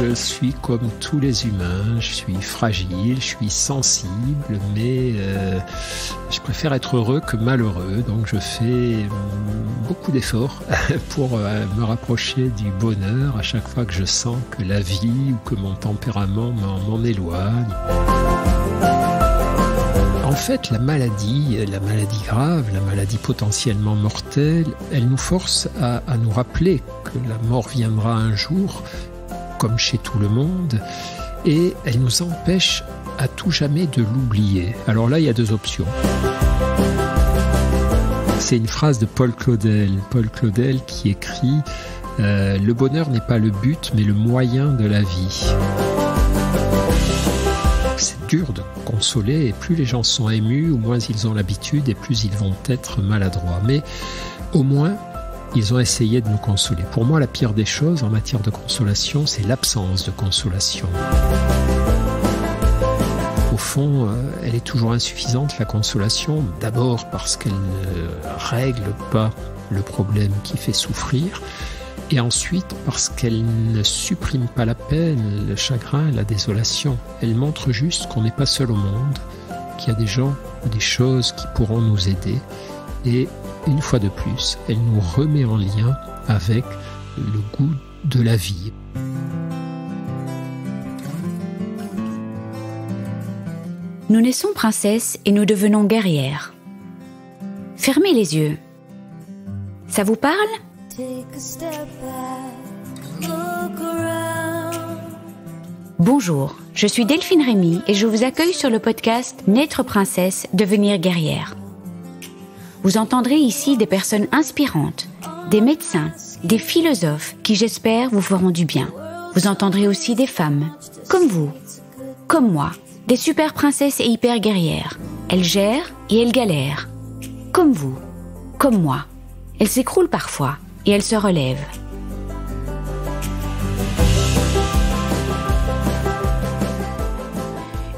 je suis comme tous les humains, je suis fragile, je suis sensible, mais je préfère être heureux que malheureux, donc je fais beaucoup d'efforts pour me rapprocher du bonheur à chaque fois que je sens que la vie ou que mon tempérament m'en éloigne. En fait, la maladie grave, la maladie potentiellement mortelle, elle nous force à nous rappeler que la mort viendra un jour, comme chez tout le monde, et elle nous empêche à tout jamais de l'oublier. Alors là, il y a deux options. C'est une phrase de Paul Claudel. Paul Claudel qui écrit « Le bonheur n'est pas le but, mais le moyen de la vie ». C'est dur de consoler, et plus les gens sont émus, ou moins ils ont l'habitude, et plus ils vont être maladroits. Mais au moins, ils ont essayé de nous consoler. Pour moi, la pire des choses en matière de consolation, c'est l'absence de consolation. Au fond, elle est toujours insuffisante, la consolation, d'abord parce qu'elle ne règle pas le problème qui fait souffrir, et ensuite parce qu'elle ne supprime pas la peine, le chagrin, la désolation. Elle montre juste qu'on n'est pas seul au monde, qu'il y a des gens ou des choses qui pourront nous aider. Et une fois de plus, elle nous remet en lien avec le goût de la vie. Nous naissons princesses et nous devenons guerrières. Fermez les yeux. Ça vous parle ? Bonjour, je suis Delphine Rémy et je vous accueille sur le podcast Naître princesse, devenir guerrière. Vous entendrez ici des personnes inspirantes, des médecins, des philosophes qui, j'espère, vous feront du bien. Vous entendrez aussi des femmes, comme vous, comme moi, des super princesses et hyper guerrières. Elles gèrent et elles galèrent, comme vous, comme moi. Elles s'écroulent parfois et elles se relèvent.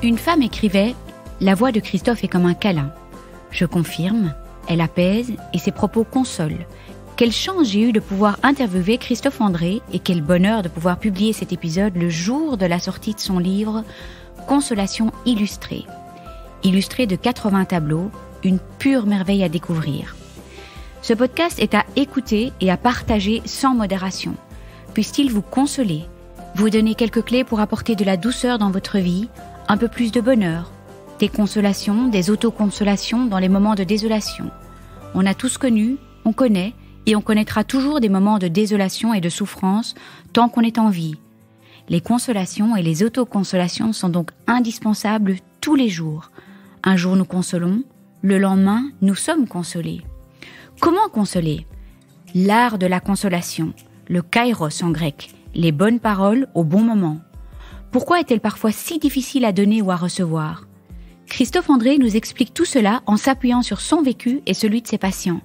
Une femme écrivait « La voix de Christophe est comme un câlin. Je confirme, elle apaise et ses propos consolent. Quelle chance j'ai eu de pouvoir interviewer Christophe André et quel bonheur de pouvoir publier cet épisode le jour de la sortie de son livre « Consolation illustrée ». Illustré de 80 tableaux, une pure merveille à découvrir. Ce podcast est à écouter et à partager sans modération. Puisse-t-il vous consoler, vous donner quelques clés pour apporter de la douceur dans votre vie, un peu plus de bonheur, des consolations, des autoconsolations dans les moments de désolation. On a tous connu, on connaît et on connaîtra toujours des moments de désolation et de souffrance tant qu'on est en vie. Les consolations et les autoconsolations sont donc indispensables tous les jours. Un jour nous consolons, le lendemain nous sommes consolés. Comment consoler ? L'art de la consolation, le kairos en grec, les bonnes paroles au bon moment. Pourquoi est-elle parfois si difficile à donner ou à recevoir ? Christophe André nous explique tout cela en s'appuyant sur son vécu et celui de ses patients.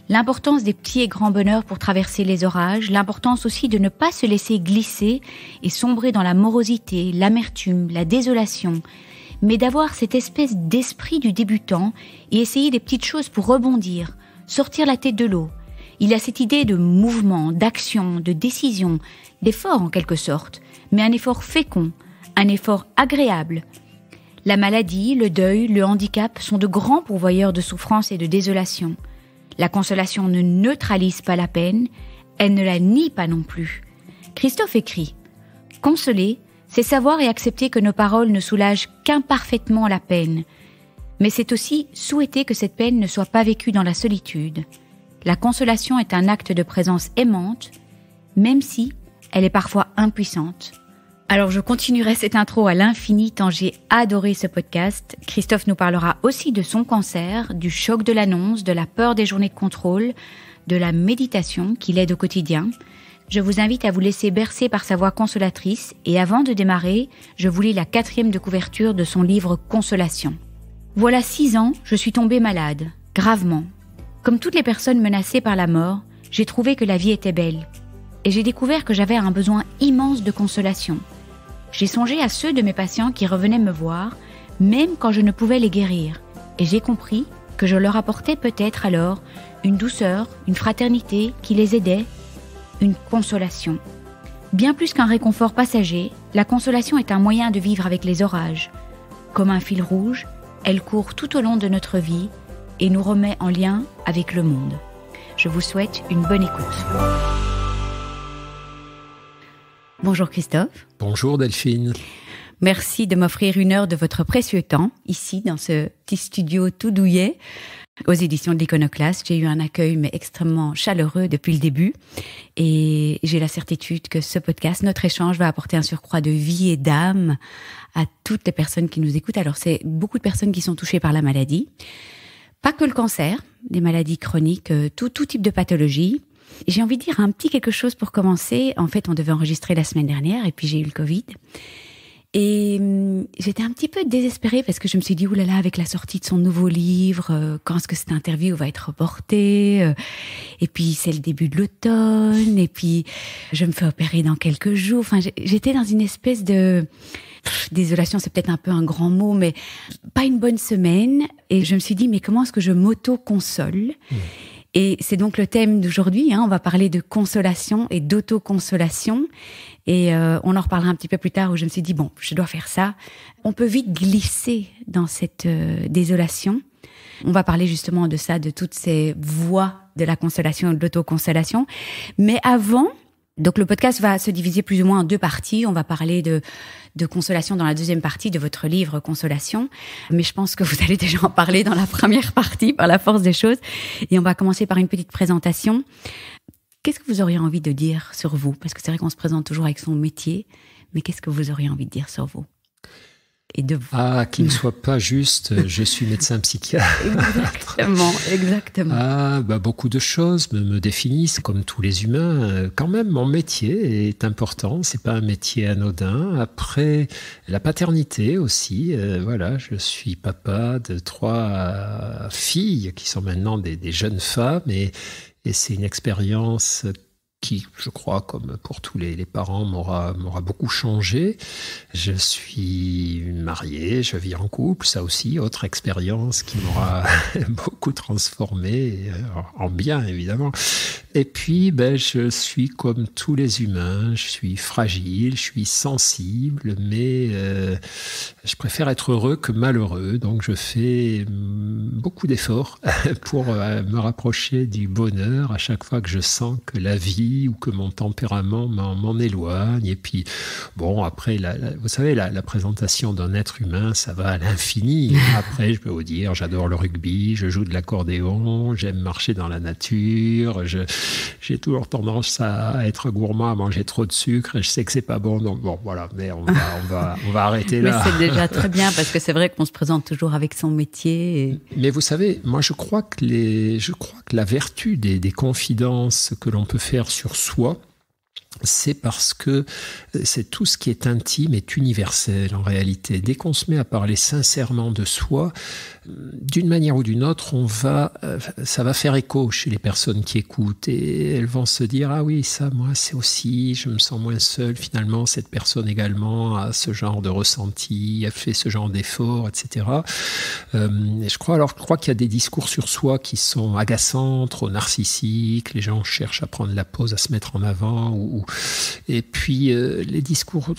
L'importance des petits et grands bonheurs pour traverser les orages, l'importance aussi de ne pas se laisser glisser et sombrer dans la morosité, l'amertume, la désolation, mais d'avoir cette espèce d'esprit du débutant et essayer des petites choses pour rebondir, sortir la tête de l'eau. Il a cette idée de mouvement, d'action, de décision, d'effort en quelque sorte, mais un effort fécond, un effort agréable. La maladie, le deuil, le handicap sont de grands pourvoyeurs de souffrance et de désolation. La consolation ne neutralise pas la peine, elle ne la nie pas non plus. Christophe écrit « Consoler, c'est savoir et accepter que nos paroles ne soulagent qu'imparfaitement la peine. Mais c'est aussi souhaiter que cette peine ne soit pas vécue dans la solitude. La consolation est un acte de présence aimante, même si elle est parfois impuissante. » Alors je continuerai cette intro à l'infini tant j'ai adoré ce podcast. Christophe nous parlera aussi de son cancer, du choc de l'annonce, de la peur des journées de contrôle, de la méditation qui l'aide au quotidien. Je vous invite à vous laisser bercer par sa voix consolatrice et avant de démarrer, je vous lis la 4e de couverture de son livre Consolation. Voilà 6 ans, je suis tombée malade, gravement. Comme toutes les personnes menacées par la mort, j'ai trouvé que la vie était belle. Et j'ai découvert que j'avais un besoin immense de consolation. J'ai songé à ceux de mes patients qui revenaient me voir, même quand je ne pouvais les guérir. Et j'ai compris que je leur apportais peut-être alors une douceur, une fraternité qui les aidait, une consolation. Bien plus qu'un réconfort passager, la consolation est un moyen de vivre avec les orages. Comme un fil rouge, elle court tout au long de notre vie et nous remet en lien avec le monde. Je vous souhaite une bonne écoute. Bonjour Christophe. Bonjour Delphine. Merci de m'offrir 1 heure de votre précieux temps, ici, dans ce petit studio tout douillet, aux éditions de l'Iconoclaste. J'ai eu un accueil mais extrêmement chaleureux depuis le début. Et j'ai la certitude que ce podcast, notre échange, va apporter un surcroît de vie et d'âme à toutes les personnes qui nous écoutent. Alors, c'est beaucoup de personnes qui sont touchées par la maladie. Pas que le cancer, des maladies chroniques, tout type de pathologie. J'ai envie de dire un petit quelque chose pour commencer. En fait, on devait enregistrer la semaine dernière et puis j'ai eu le Covid. Et j'étais un petit peu désespérée parce que je me suis dit, oulala, avec la sortie de son nouveau livre, quand est-ce que cette interview va être reportée? Et puis, c'est le début de l'automne. Et puis, je me fais opérer dans quelques jours. Enfin, j'étais dans une espèce de... désolation, c'est peut-être un peu un grand mot, mais pas une bonne semaine. Et je me suis dit, mais comment est-ce que je m'auto-console? Et c'est donc le thème d'aujourd'hui. On va parler de consolation et d'autoconsolation. Et on en reparlera un petit peu plus tard où je me suis dit, bon, je dois faire ça. On peut vite glisser dans cette désolation. On va parler justement de ça, de toutes ces voies de la consolation et de l'autoconsolation. Mais avant, donc le podcast va se diviser plus ou moins en 2 parties. On va parler de consolation dans la deuxième partie de votre livre Consolation. Mais je pense que vous allez déjà en parler dans la première partie par la force des choses. Et on va commencer par une petite présentation. Qu'est-ce que vous auriez envie de dire sur vous? Parce que c'est vrai qu'on se présente toujours avec son métier. Mais qu'est-ce que vous auriez envie de dire sur vous? Et de vous. Qu'il ne soit pas juste, je suis médecin psychiatre. Exactement. Beaucoup de choses me définissent comme tous les humains. Quand même, mon métier est important, c'est pas un métier anodin. Après, la paternité aussi, je suis papa de 3 filles qui sont maintenant des jeunes femmes et c'est une expérience qui, je crois, comme pour tous les parents, m'aura beaucoup changé. Je suis marié, je vis en couple, ça aussi, autre expérience qui m'aura beaucoup transformé, en bien évidemment. Et puis, je suis comme tous les humains, je suis fragile, je suis sensible, mais je préfère être heureux que malheureux, donc je fais beaucoup d'efforts pour me rapprocher du bonheur à chaque fois que je sens que la vie ou que mon tempérament m'en éloigne. Et puis, après, vous savez, la présentation d'un être humain, ça va à l'infini. Après, je peux vous dire, j'adore le rugby, je joue de l'accordéon, j'aime marcher dans la nature, j'ai toujours tendance à être gourmand, à manger trop de sucre, et je sais que c'est pas bon, donc voilà, mais on va arrêter là. Mais c'est déjà très bien, parce que c'est vrai qu'on se présente toujours avec son métier. Mais vous savez, moi je crois que la vertu des confidences que l'on peut faire sur soi, c'est parce que c'est tout ce qui est intime est universel en réalité. Dès qu'on se met à parler sincèrement de soi, d'une manière ou d'une autre, ça va faire écho chez les personnes qui écoutent et elles vont se dire « Ah oui, ça, moi, c'est aussi, je me sens moins seul. Finalement, cette personne également a ce genre de ressenti, a fait ce genre d'effort, etc. » Je crois qu'il y a des discours sur soi qui sont agaçants, trop narcissiques. Les gens cherchent à prendre la pause, à se mettre en avant. Et puis, les discours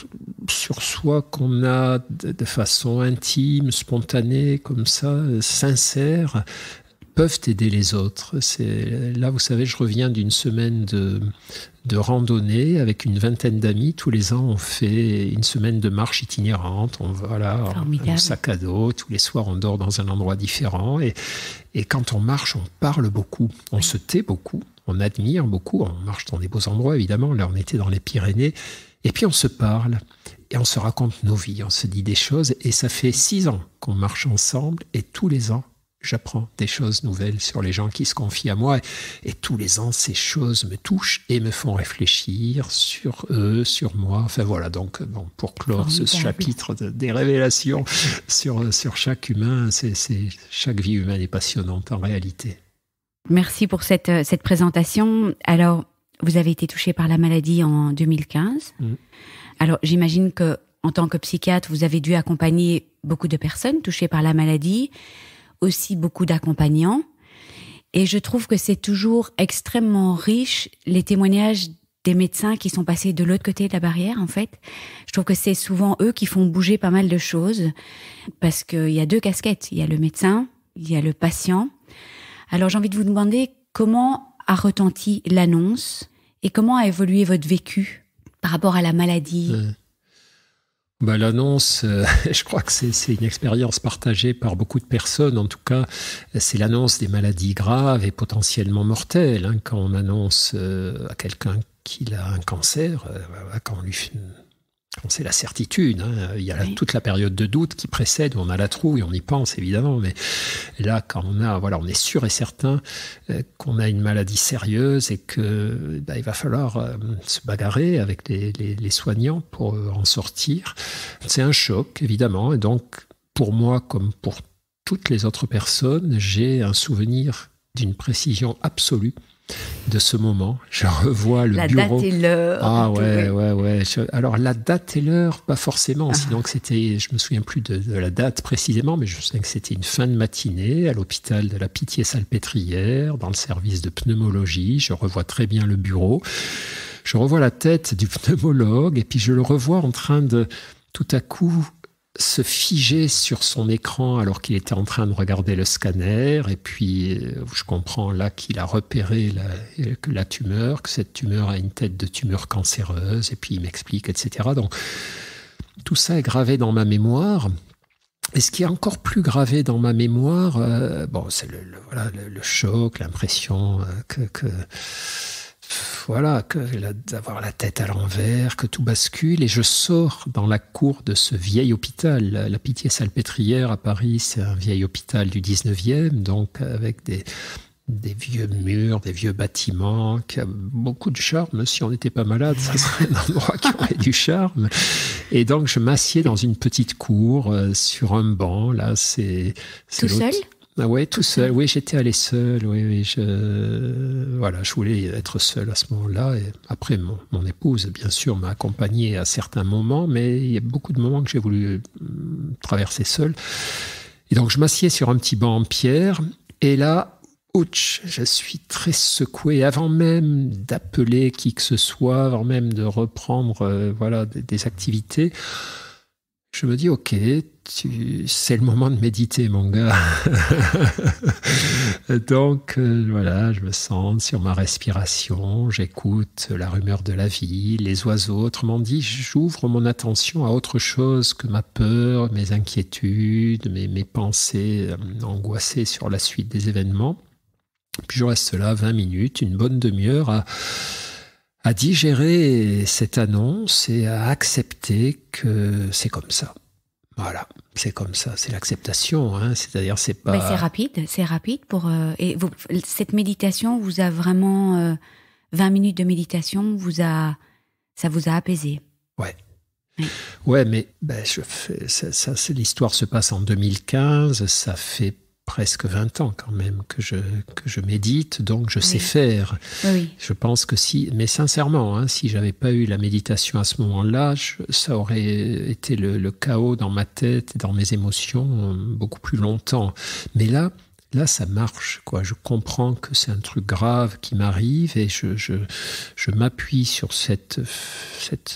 sur soi qu'on a de façon intime, spontanée, comme ça, sincère, peuvent aider les autres. Là, vous savez, je reviens d'une semaine de randonnée avec une vingtaine d'amis. Tous les ans, on fait une semaine de marche itinérante. On va là, en sac à dos. Tous les soirs, on dort dans un endroit différent. Et quand on marche, on parle beaucoup. On se tait beaucoup. On admire beaucoup. On marche dans des beaux endroits, évidemment. Là, on était dans les Pyrénées. Et puis, on se parle. Et on se raconte nos vies. On se dit des choses. Et ça fait 6 ans qu'on marche ensemble. Et tous les ans, j'apprends des choses nouvelles sur les gens qui se confient à moi. Et tous les ans, ces choses me touchent et me font réfléchir sur eux, sur moi. Enfin voilà, donc pour clore ce chapitre des révélations sur chaque humain, chaque vie humaine est passionnante en réalité. Merci pour cette présentation. Alors, vous avez été touché par la maladie en 2015. Alors, j'imagine que en tant que psychiatre, vous avez dû accompagner beaucoup de personnes touchées par la maladie, aussi beaucoup d'accompagnants. Et je trouve que c'est toujours extrêmement riche, les témoignages des médecins qui sont passés de l'autre côté de la barrière, en fait. Je trouve que c'est souvent eux qui font bouger pas mal de choses, parce qu'il y a 2 casquettes. Il y a le médecin, il y a le patient. Alors j'ai envie de vous demander comment a retenti l'annonce et comment a évolué votre vécu par rapport à la maladie. L'annonce, je crois que c'est une expérience partagée par beaucoup de personnes. En tout cas, c'est l'annonce des maladies graves et potentiellement mortelles. Quand on annonce à quelqu'un qu'il a un cancer, quand c'est la certitude, il y a toute la période de doute qui précède, où on a la trouille, on y pense évidemment, mais là, quand on est sûr et certain qu'on a une maladie sérieuse et que il va falloir se bagarrer avec les soignants pour en sortir, c'est un choc évidemment. Et donc, pour moi, comme pour toutes les autres personnes, j'ai un souvenir d'une précision absolue de ce moment. Je revois le bureau. La date et l'heure. Ah ouais. Alors la date et l'heure, pas forcément. Sinon que c'était, je me souviens plus de la date précisément, mais je sais que c'était une fin de matinée à l'hôpital de la Pitié-Salpêtrière, dans le service de pneumologie. Je revois très bien le bureau. Je revois la tête du pneumologue et puis je le revois en train de, tout à coup, se figer sur son écran alors qu'il était en train de regarder le scanner. Et puis, je comprends là qu'il a repéré la tumeur, que cette tumeur a une tête de tumeur cancéreuse. Et puis, il m'explique, etc. Donc, tout ça est gravé dans ma mémoire. Et ce qui est encore plus gravé dans ma mémoire, c'est le choc, l'impression d'avoir la tête à l'envers, que tout bascule, et je sors dans la cour de ce vieil hôpital. La Pitié-Salpêtrière à Paris, c'est un vieil hôpital du 19e, donc avec des vieux murs, des vieux bâtiments, qui a beaucoup de charme. Si on n'était pas malade, ça serait un endroit qui aurait du charme. Et donc, je m'assieds dans une petite cour, sur un banc, là, c'est tout seul ? Ah ouais, tout seul. Oui, j'étais allé seul. Oui, je voulais être seul à ce moment-là. Et après, mon épouse, bien sûr, m'a accompagné à certains moments, mais il y a beaucoup de moments que j'ai voulu traverser seul. Et donc, je m'assieds sur un petit banc en pierre. Et là, ouch, je suis très secoué. Avant même d'appeler qui que ce soit, avant même de reprendre des activités, je me dis, ok, c'est le moment de méditer, mon gars. Donc, je me sens sur ma respiration, j'écoute la rumeur de la vie, les oiseaux. Autrement dit, j'ouvre mon attention à autre chose que ma peur, mes inquiétudes, mes pensées angoissées sur la suite des événements. Puis je reste là 20 minutes, une bonne demi-heure à digérer cette annonce et à accepter que c'est comme ça. Voilà, c'est comme ça, c'est l'acceptation, c'est-à-dire c'est pas... c'est rapide pour... cette méditation vous a vraiment... 20 minutes de méditation, ça vous a apaisé. Ouais. Ouais, mais l'histoire se passe en 2015, ça fait presque 20 ans quand même que je médite, donc je sais faire. Oui. Je pense que mais sincèrement, si j'avais pas eu la méditation à ce moment-là, ça aurait été le chaos dans ma tête et dans mes émotions beaucoup plus longtemps. Mais là, ça marche, quoi. Je comprends que c'est un truc grave qui m'arrive et je m'appuie sur cette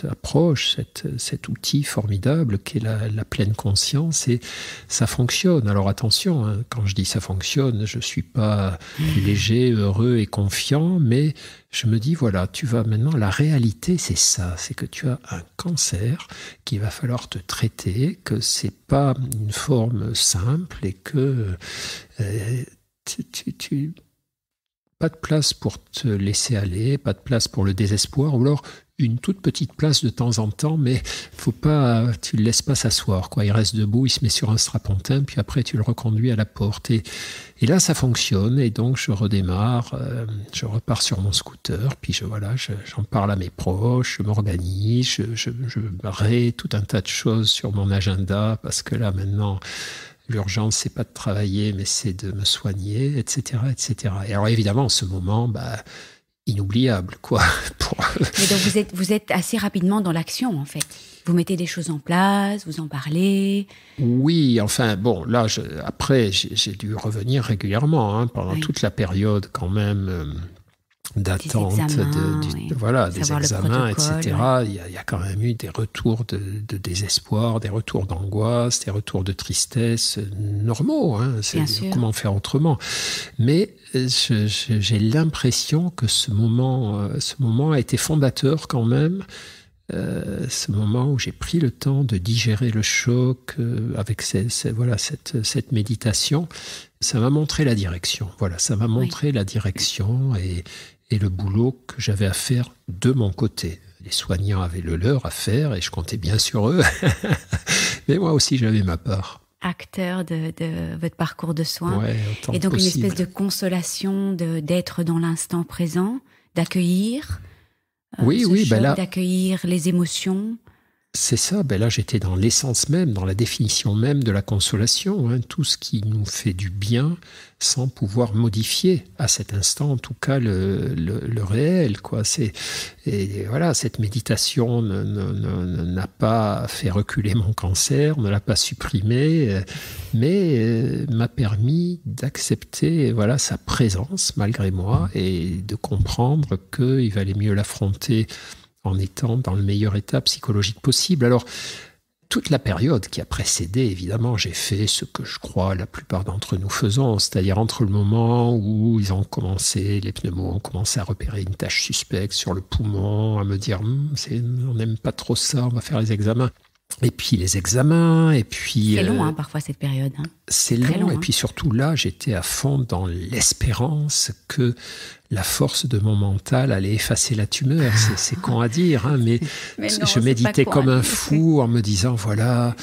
approche, cet outil formidable qu'est la pleine conscience, et ça fonctionne. Alors attention, quand je dis ça fonctionne, je suis pas léger, heureux et confiant, mais je me dis, voilà, tu vas maintenant, la réalité, c'est ça, c'est que tu as un cancer qu'il va falloir te traiter, que c'est pas une forme simple et que pas de place pour te laisser aller, pas de place pour le désespoir, ou alors une toute petite place de temps en temps, mais tu le laisses pas s'asseoir, quoi. Il reste debout, il se met sur un strapontin, puis après tu le reconduis à la porte. Et là, ça fonctionne, et donc je redémarre, je repars sur mon scooter, puis j'en parle à mes proches, je m'organise, je rais tout un tas de choses sur mon agenda, parce que là, maintenant, l'urgence, c'est pas de travailler, mais c'est de me soigner, etc., etc. Et alors, évidemment, en ce moment, inoubliable, quoi. Mais donc vous êtes assez rapidement dans l'action, en fait. Vous mettez des choses en place, vous en parlez. Oui, enfin, bon, là, après, j'ai dû revenir régulièrement, pendant toute la période, quand même, d'attente, voilà, des examens, etc. Il y a quand même eu des retours de désespoir, des retours d'angoisse, des retours de tristesse normaux. Hein, comment faire autrement? Mais j'ai l'impression que ce moment a été fondateur quand même. Ce moment où j'ai pris le temps de digérer le choc avec cette méditation, ça m'a montré la direction. Voilà, ça m'a montré la direction et le boulot que j'avais à faire de mon côté. Les soignants avaient le leur à faire et je comptais bien sur eux. Mais moi aussi, j'avais ma part. Acteur de votre parcours de soins. Ouais, et donc possible. Une espèce de consolation d'être dans l'instant présent, d'accueillir d'accueillir les émotions. C'est ça, là j'étais dans l'essence même, dans la définition même de la consolation, hein, tout ce qui nous fait du bien sans pouvoir modifier à cet instant, en tout cas le réel, quoi. Et voilà, cette méditation n'a pas fait reculer mon cancer, ne l'a pas supprimé, mais m'a permis d'accepter sa présence malgré moi et de comprendre qu'il valait mieux l'affronter en étant dans le meilleur état psychologique possible. Alors, toute la période qui a précédé, évidemment, j'ai fait ce que je crois la plupart d'entre nous faisons, c'est-à-dire entre le moment où les pneumos ont commencé à repérer une tache suspecte sur le poumon, à me dire on n'aime pas trop ça, on va faire les examens. Et puis les examens, et puis... C'est long, parfois, cette période. C'est long, et puis surtout là, j'étais à fond dans l'espérance que la force de mon mental allait effacer la tumeur. C'est con à dire, mais non, je méditais comme un fou en me disant, voilà,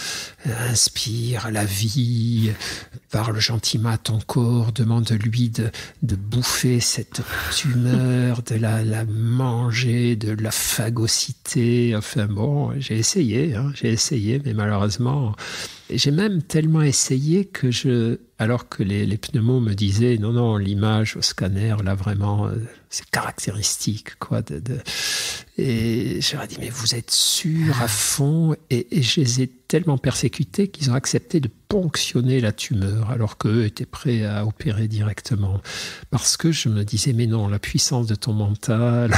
inspire la vie, parle gentiment à ton corps, demande-lui de bouffer cette tumeur, de la manger, de la phagocyter. Enfin bon, j'ai essayé, mais malheureusement... J'ai même tellement essayé que alors que les pneumos me disaient non, l'image au scanner, là vraiment, c'est caractéristique, quoi. Et je leur ai dit, mais vous êtes sûr à fond? Et je les ai tellement persécutés qu'ils ont accepté de ponctionner la tumeur, alors qu'eux étaient prêts à opérer directement. Parce que je me disais, mais non, la puissance de ton mental...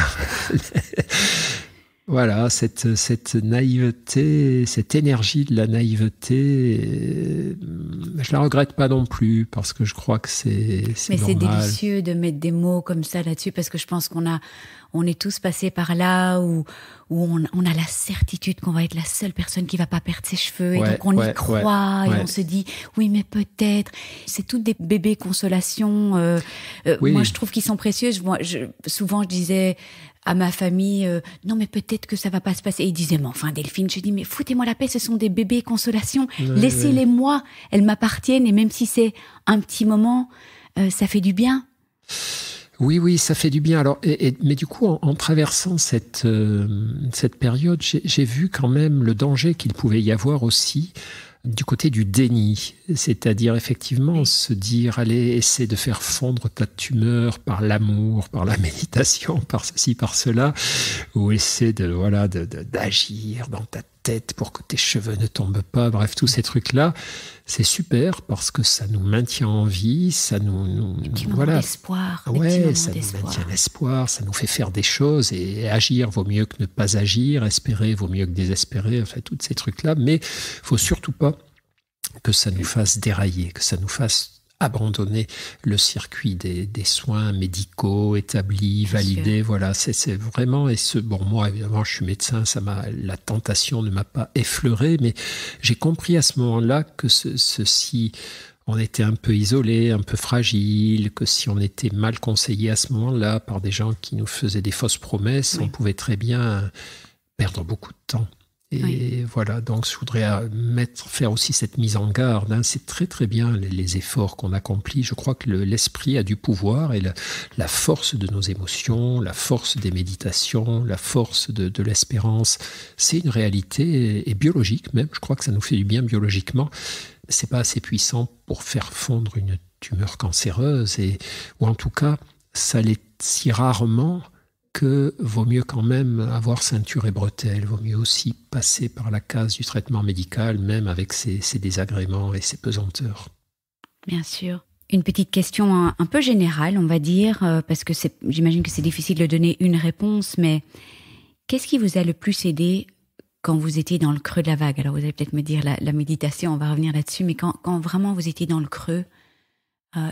Voilà, cette naïveté, cette énergie de la naïveté, je la regrette pas non plus parce que je crois que c'est normal. Mais c'est délicieux de mettre des mots comme ça là-dessus parce que je pense on est tous passés par là où on a la certitude qu'on va être la seule personne qui va pas perdre ses cheveux et donc on y croit et on se dit oui mais peut-être. C'est toutes des bébés consolations. Moi je trouve qu'ils sont précieux. Souvent je disais à ma famille, non mais peut-être que ça va pas se passer. Et ils disaient, mais enfin Delphine, je dis, mais foutez-moi la paix, ce sont des bébés consolations, laissez-les moi, elles m'appartiennent et même si c'est un petit moment, ça fait du bien. Oui, ça fait du bien. Alors, mais du coup, en traversant cette période, j'ai vu quand même le danger qu'il pouvait y avoir aussi du côté du déni, c'est-à-dire effectivement se dire allez, essaie de faire fondre ta tumeur par l'amour, par la méditation, par ceci, par cela, ou essaie d'agir dans ta tête pour que tes cheveux ne tombent pas, bref, tous ces trucs-là, c'est super parce que ça nous maintient en vie, ça nous d'espoir. Ça nous maintient l'espoir, ça nous fait faire des choses et agir vaut mieux que ne pas agir, espérer vaut mieux que désespérer, enfin, tous ces trucs-là, mais faut surtout pas que ça nous fasse dérailler, que ça nous fasse abandonner le circuit des soins médicaux établis, validés. Voilà, c'est vraiment... moi, évidemment, je suis médecin, la tentation ne m'a pas effleuré, mais j'ai compris à ce moment-là que si on était un peu isolé, un peu fragile, que si on était mal conseillé à ce moment-là par des gens qui nous faisaient des fausses promesses, on pouvait très bien perdre beaucoup de temps. Et voilà, donc je voudrais faire aussi cette mise en garde. C'est très très bien les efforts qu'on accomplit. Je crois que l'esprit a du pouvoir et la force de nos émotions, la force des méditations, la force de l'espérance, c'est une réalité et biologique même. Je crois que ça nous fait du bien biologiquement. C'est pas assez puissant pour faire fondre une tumeur cancéreuse ou en tout cas, ça l'est si rarement que vaut mieux quand même avoir ceinture et bretelles, vaut mieux aussi passer par la case du traitement médical, même avec ses désagréments et ses pesanteurs. Bien sûr. Une petite question un peu générale, on va dire, parce que j'imagine que c'est difficile de donner une réponse, mais qu'est-ce qui vous a le plus aidé quand vous étiez dans le creux de la vague? Alors vous allez peut-être me dire la méditation, on va revenir là-dessus, mais quand vraiment vous étiez dans le creux,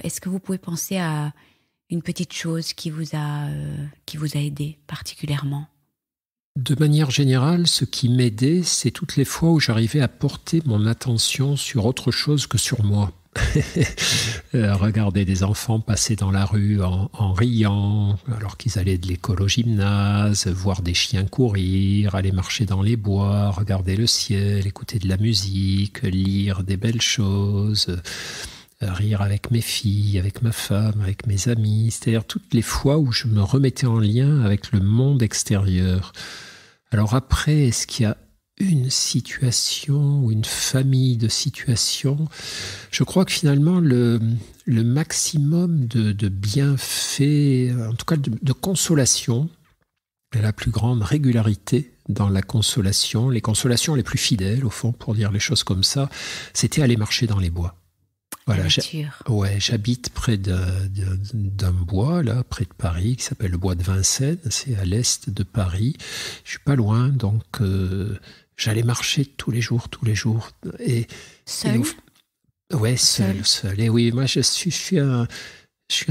est-ce que vous pouvez penser à une petite chose qui vous a aidé particulièrement? De manière générale, ce qui m'aidait, c'est toutes les fois où j'arrivais à porter mon attention sur autre chose que sur moi. Regarder des enfants passer dans la rue en riant alors qu'ils allaient de l'école au gymnase, voir des chiens courir, aller marcher dans les bois, regarder le ciel, écouter de la musique, lire des belles choses, rire avec mes filles, avec ma femme, avec mes amis, c'est-à-dire toutes les fois où je me remettais en lien avec le monde extérieur. Alors après, est-ce qu'il y a une situation ou une famille de situations? Je crois que finalement le maximum de bienfaits, en tout cas de consolation, et la plus grande régularité dans la consolation, les consolations les plus fidèles au fond, pour dire les choses comme ça, c'était aller marcher dans les bois. Voilà, j'habite près d'un bois, là, près de Paris, qui s'appelle le bois de Vincennes, c'est à l'est de Paris. Je suis pas loin, donc j'allais marcher tous les jours. Seul? Ouais, seul. Et oui, moi je suis un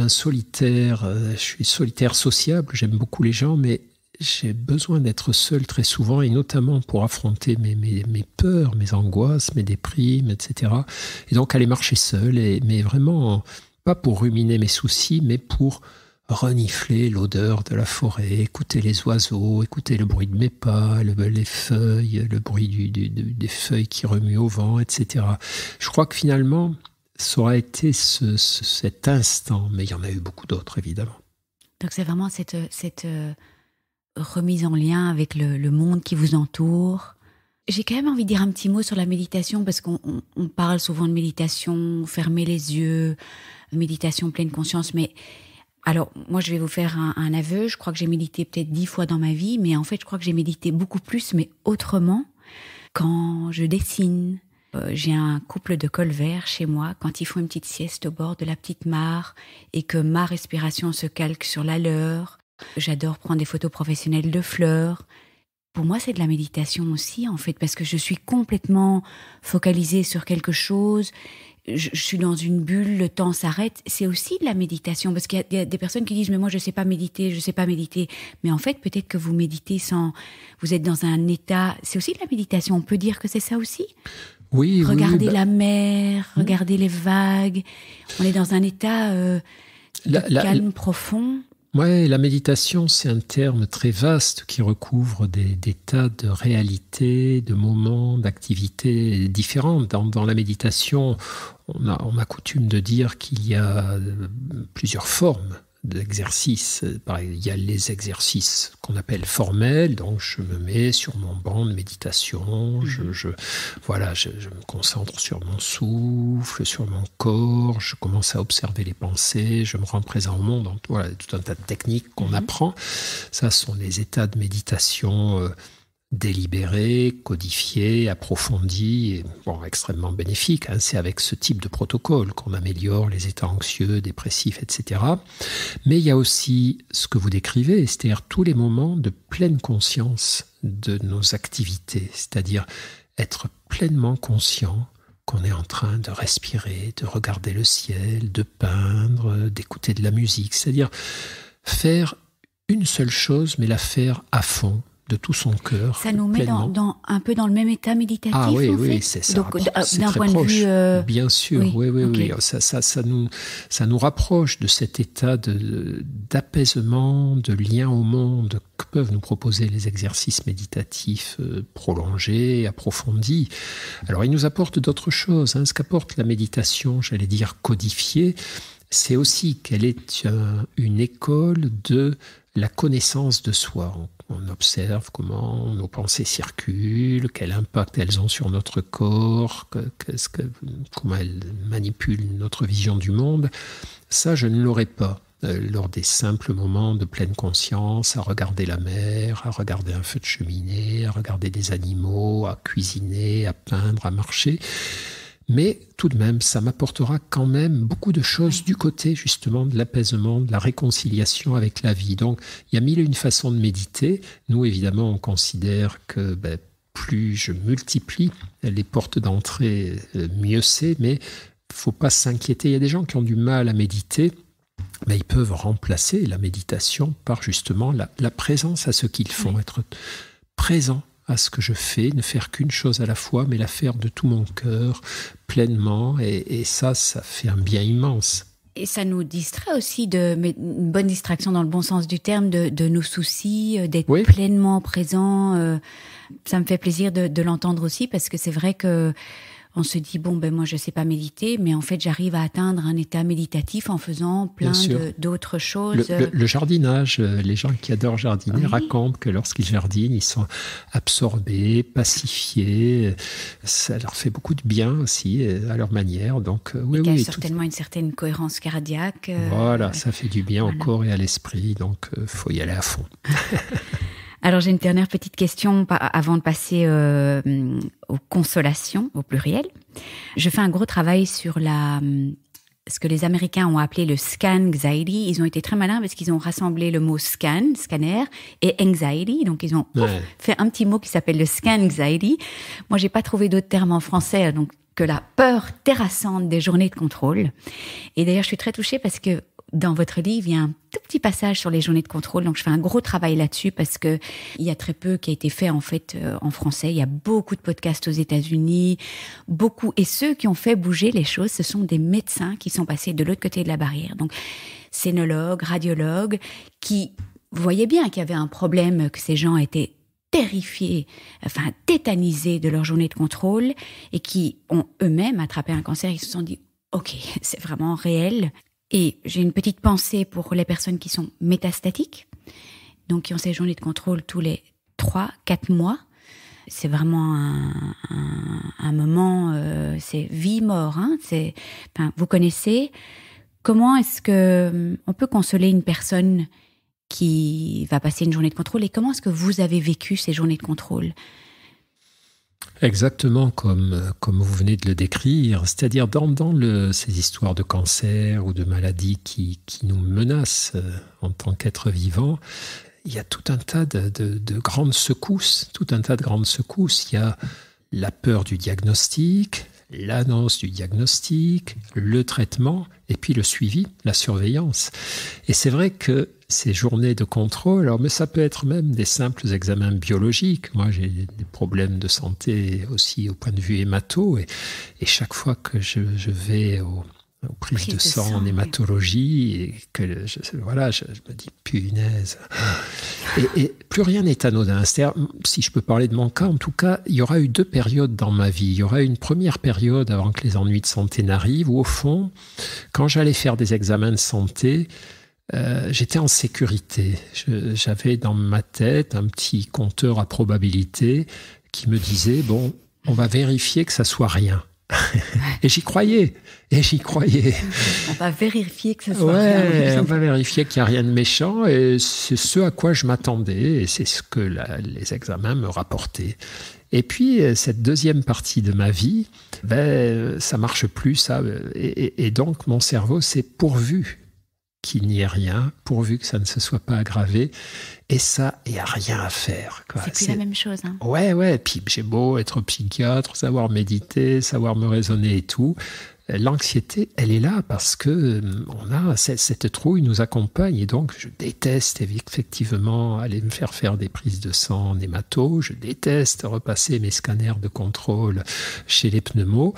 solitaire, je suis solitaire sociable, j'aime beaucoup les gens, mais j'ai besoin d'être seul très souvent, et notamment pour affronter mes peurs, mes angoisses, mes déprimes, etc. Et donc aller marcher seul, mais vraiment pas pour ruminer mes soucis, mais pour renifler l'odeur de la forêt, écouter les oiseaux, écouter le bruit de mes pas, les feuilles, le bruit des feuilles qui remuent au vent, etc. Je crois que finalement, ça aurait été cet instant, mais il y en a eu beaucoup d'autres, évidemment. Donc c'est vraiment cette remise en lien avec le monde qui vous entoure. J'ai quand même envie de dire un petit mot sur la méditation, parce qu'on parle souvent de méditation, fermer les yeux, méditation pleine conscience, mais alors moi je vais vous faire un aveu, je crois que j'ai médité peut-être 10 fois dans ma vie, mais en fait je crois que j'ai médité beaucoup plus, mais autrement, quand je dessine. J'ai un couple de colverts chez moi, quand ils font une petite sieste au bord de la petite mare et que ma respiration se calque sur la leur. J'adore prendre des photos professionnelles de fleurs. Pour moi, c'est de la méditation aussi, en fait, parce que je suis complètement focalisée sur quelque chose. Je suis dans une bulle, le temps s'arrête. C'est aussi de la méditation, parce qu'il y a des personnes qui disent « mais moi, je sais pas méditer. » Mais en fait, peut-être que vous méditez vous êtes dans un état... C'est aussi de la méditation. On peut dire que c'est ça aussi? Oui. Regardez la mer, regardez les vagues. On est dans un état de calme profond. Oui, la méditation, c'est un terme très vaste qui recouvre des tas de réalités, de moments, d'activités différentes. Dans la méditation, on a coutume de dire qu'il y a plusieurs formes d'exercices. Il y a les exercices qu'on appelle formels, donc je me mets sur mon banc de méditation, je me concentre sur mon souffle, sur mon corps, je commence à observer les pensées, je me rends présent au monde. Donc, voilà, tout un tas de techniques qu'on apprend. Ça, ce sont les états de méditation délibérés, codifiés, approfondis, et extrêmement bénéfiques. C'est avec ce type de protocole qu'on améliore les états anxieux, dépressifs, etc. Mais il y a aussi ce que vous décrivez, c'est-à-dire tous les moments de pleine conscience de nos activités, c'est-à-dire être pleinement conscient qu'on est en train de respirer, de regarder le ciel, de peindre, d'écouter de la musique, c'est-à-dire faire une seule chose, mais la faire à fond, de tout son cœur. Ça nous met un peu dans le même état méditatif. Ah oui, en fait. C'est ça. Donc, c'est d'un très point proche. de vue, bien sûr, oui. Okay. Ça nous rapproche de cet état d'apaisement, de lien au monde que peuvent nous proposer les exercices méditatifs prolongés, approfondis. Alors, il nous apporte d'autres choses. Ce qu'apporte la méditation, j'allais dire codifiée, c'est aussi qu'elle est une école de la connaissance de soi. On observe comment nos pensées circulent, quel impact elles ont sur notre corps, comment elles manipulent notre vision du monde. Ça, je ne l'aurais pas lors des simples moments de pleine conscience, à regarder la mer, à regarder un feu de cheminée, à regarder des animaux, à cuisiner, à peindre, à marcher. Mais tout de même, ça m'apportera quand même beaucoup de choses du côté justement de l'apaisement, de la réconciliation avec la vie. Donc, il y a mille et une façons de méditer. Nous, évidemment, on considère que plus je multiplie les portes d'entrée, mieux c'est, mais il ne faut pas s'inquiéter. Il y a des gens qui ont du mal à méditer, mais ils peuvent remplacer la méditation par justement la présence à ce qu'ils font, être présent à ce que je fais, ne faire qu'une chose à la fois, mais la faire de tout mon cœur, pleinement, et ça fait un bien immense. Et ça nous distrait aussi, mais une bonne distraction dans le bon sens du terme, de nos soucis, d'être pleinement présent. Ça me fait plaisir de l'entendre aussi, parce que c'est vrai que on se dit, moi je sais pas méditer, mais en fait j'arrive à atteindre un état méditatif en faisant plein d'autres choses. Le jardinage, les gens qui adorent jardiner racontent que lorsqu'ils jardinent, ils sont absorbés, pacifiés. Ça leur fait beaucoup de bien aussi, à leur manière. Donc, il y a certainement une certaine cohérence cardiaque. Voilà, ça fait du bien au corps et à l'esprit, donc faut y aller à fond. Alors, j'ai une dernière petite question avant de passer aux consolations, au pluriel. Je fais un gros travail sur ce que les Américains ont appelé le scan anxiety. Ils ont été très malins parce qu'ils ont rassemblé le mot scanner, et anxiety. Donc, ils ont fait un petit mot qui s'appelle le scan anxiety. Moi, j'ai pas trouvé d'autres termes en français, donc que la peur terrassante des journées de contrôle. Et d'ailleurs, je suis très touchée parce que dans votre livre, il y a un tout petit passage sur les journées de contrôle. Donc, je fais un gros travail là-dessus parce que il y a très peu qui a été fait, en fait, en français. Il y a beaucoup de podcasts aux États-Unis, beaucoup. Et ceux qui ont fait bouger les choses, ce sont des médecins qui sont passés de l'autre côté de la barrière. Donc, scénologues, radiologues, qui voyaient bien qu'il y avait un problème, que ces gens étaient terrifiés, tétanisés de leur journée de contrôle, et qui ont eux-mêmes attrapé un cancer. Ils se sont dit, OK, c'est vraiment réel. Et j'ai une petite pensée pour les personnes qui sont métastatiques, donc qui ont ces journées de contrôle tous les 3-4 mois. C'est vraiment un moment, c'est vie-mort. Vous connaissez. Comment est-ce que on peut consoler une personne qui va passer une journée de contrôle, et comment est-ce que vous avez vécu ces journées de contrôle ? Exactement comme vous venez de le décrire, c'est-à-dire dans ces histoires de cancer ou de maladies qui nous menacent en tant qu'êtres vivants, il y a tout un tas de grandes secousses, Il y a la peur du diagnostic, l'annonce du diagnostic, le traitement, et puis le suivi, la surveillance. Et c'est vrai que ces journées de contrôle, mais ça peut être même des simples examens biologiques. Moi, j'ai des problèmes de santé aussi au point de vue hémato, et chaque fois que je vais aux prises de sang en hématologie, et que je me dis, punaise. Et plus rien n'est anodin. C'est-à-dire, si je peux parler de mon cas, en tout cas, il y aura eu 2 périodes dans ma vie. Il y aura eu une première période avant que les ennuis de santé n'arrivent, où au fond, quand j'allais faire des examens de santé, j'étais en sécurité. J'avais dans ma tête un petit compteur à probabilité qui me disait, on va vérifier que ça soit rien. Et j'y croyais. On va vérifier que ça soit rien. On va vérifier qu'il n'y a rien de méchant, et c'est ce à quoi je m'attendais, et c'est ce que les examens me rapportaient. Et puis, cette deuxième partie de ma vie, ça marche plus, ça. Et donc, mon cerveau s'est pourvu qu'il n'y ait rien, pourvu que ça ne se soit pas aggravé. Et ça, il n'y a rien à faire, quoi. C'est plus la même chose. Hein. Ouais. Puis j'ai beau être psychiatre, savoir méditer, savoir me raisonner et tout. L'anxiété, elle est là parce que on a cette trouille nous accompagne, et donc je déteste effectivement aller me faire des prises de sang en hémato. Je déteste repasser mes scanners de contrôle chez les pneumos.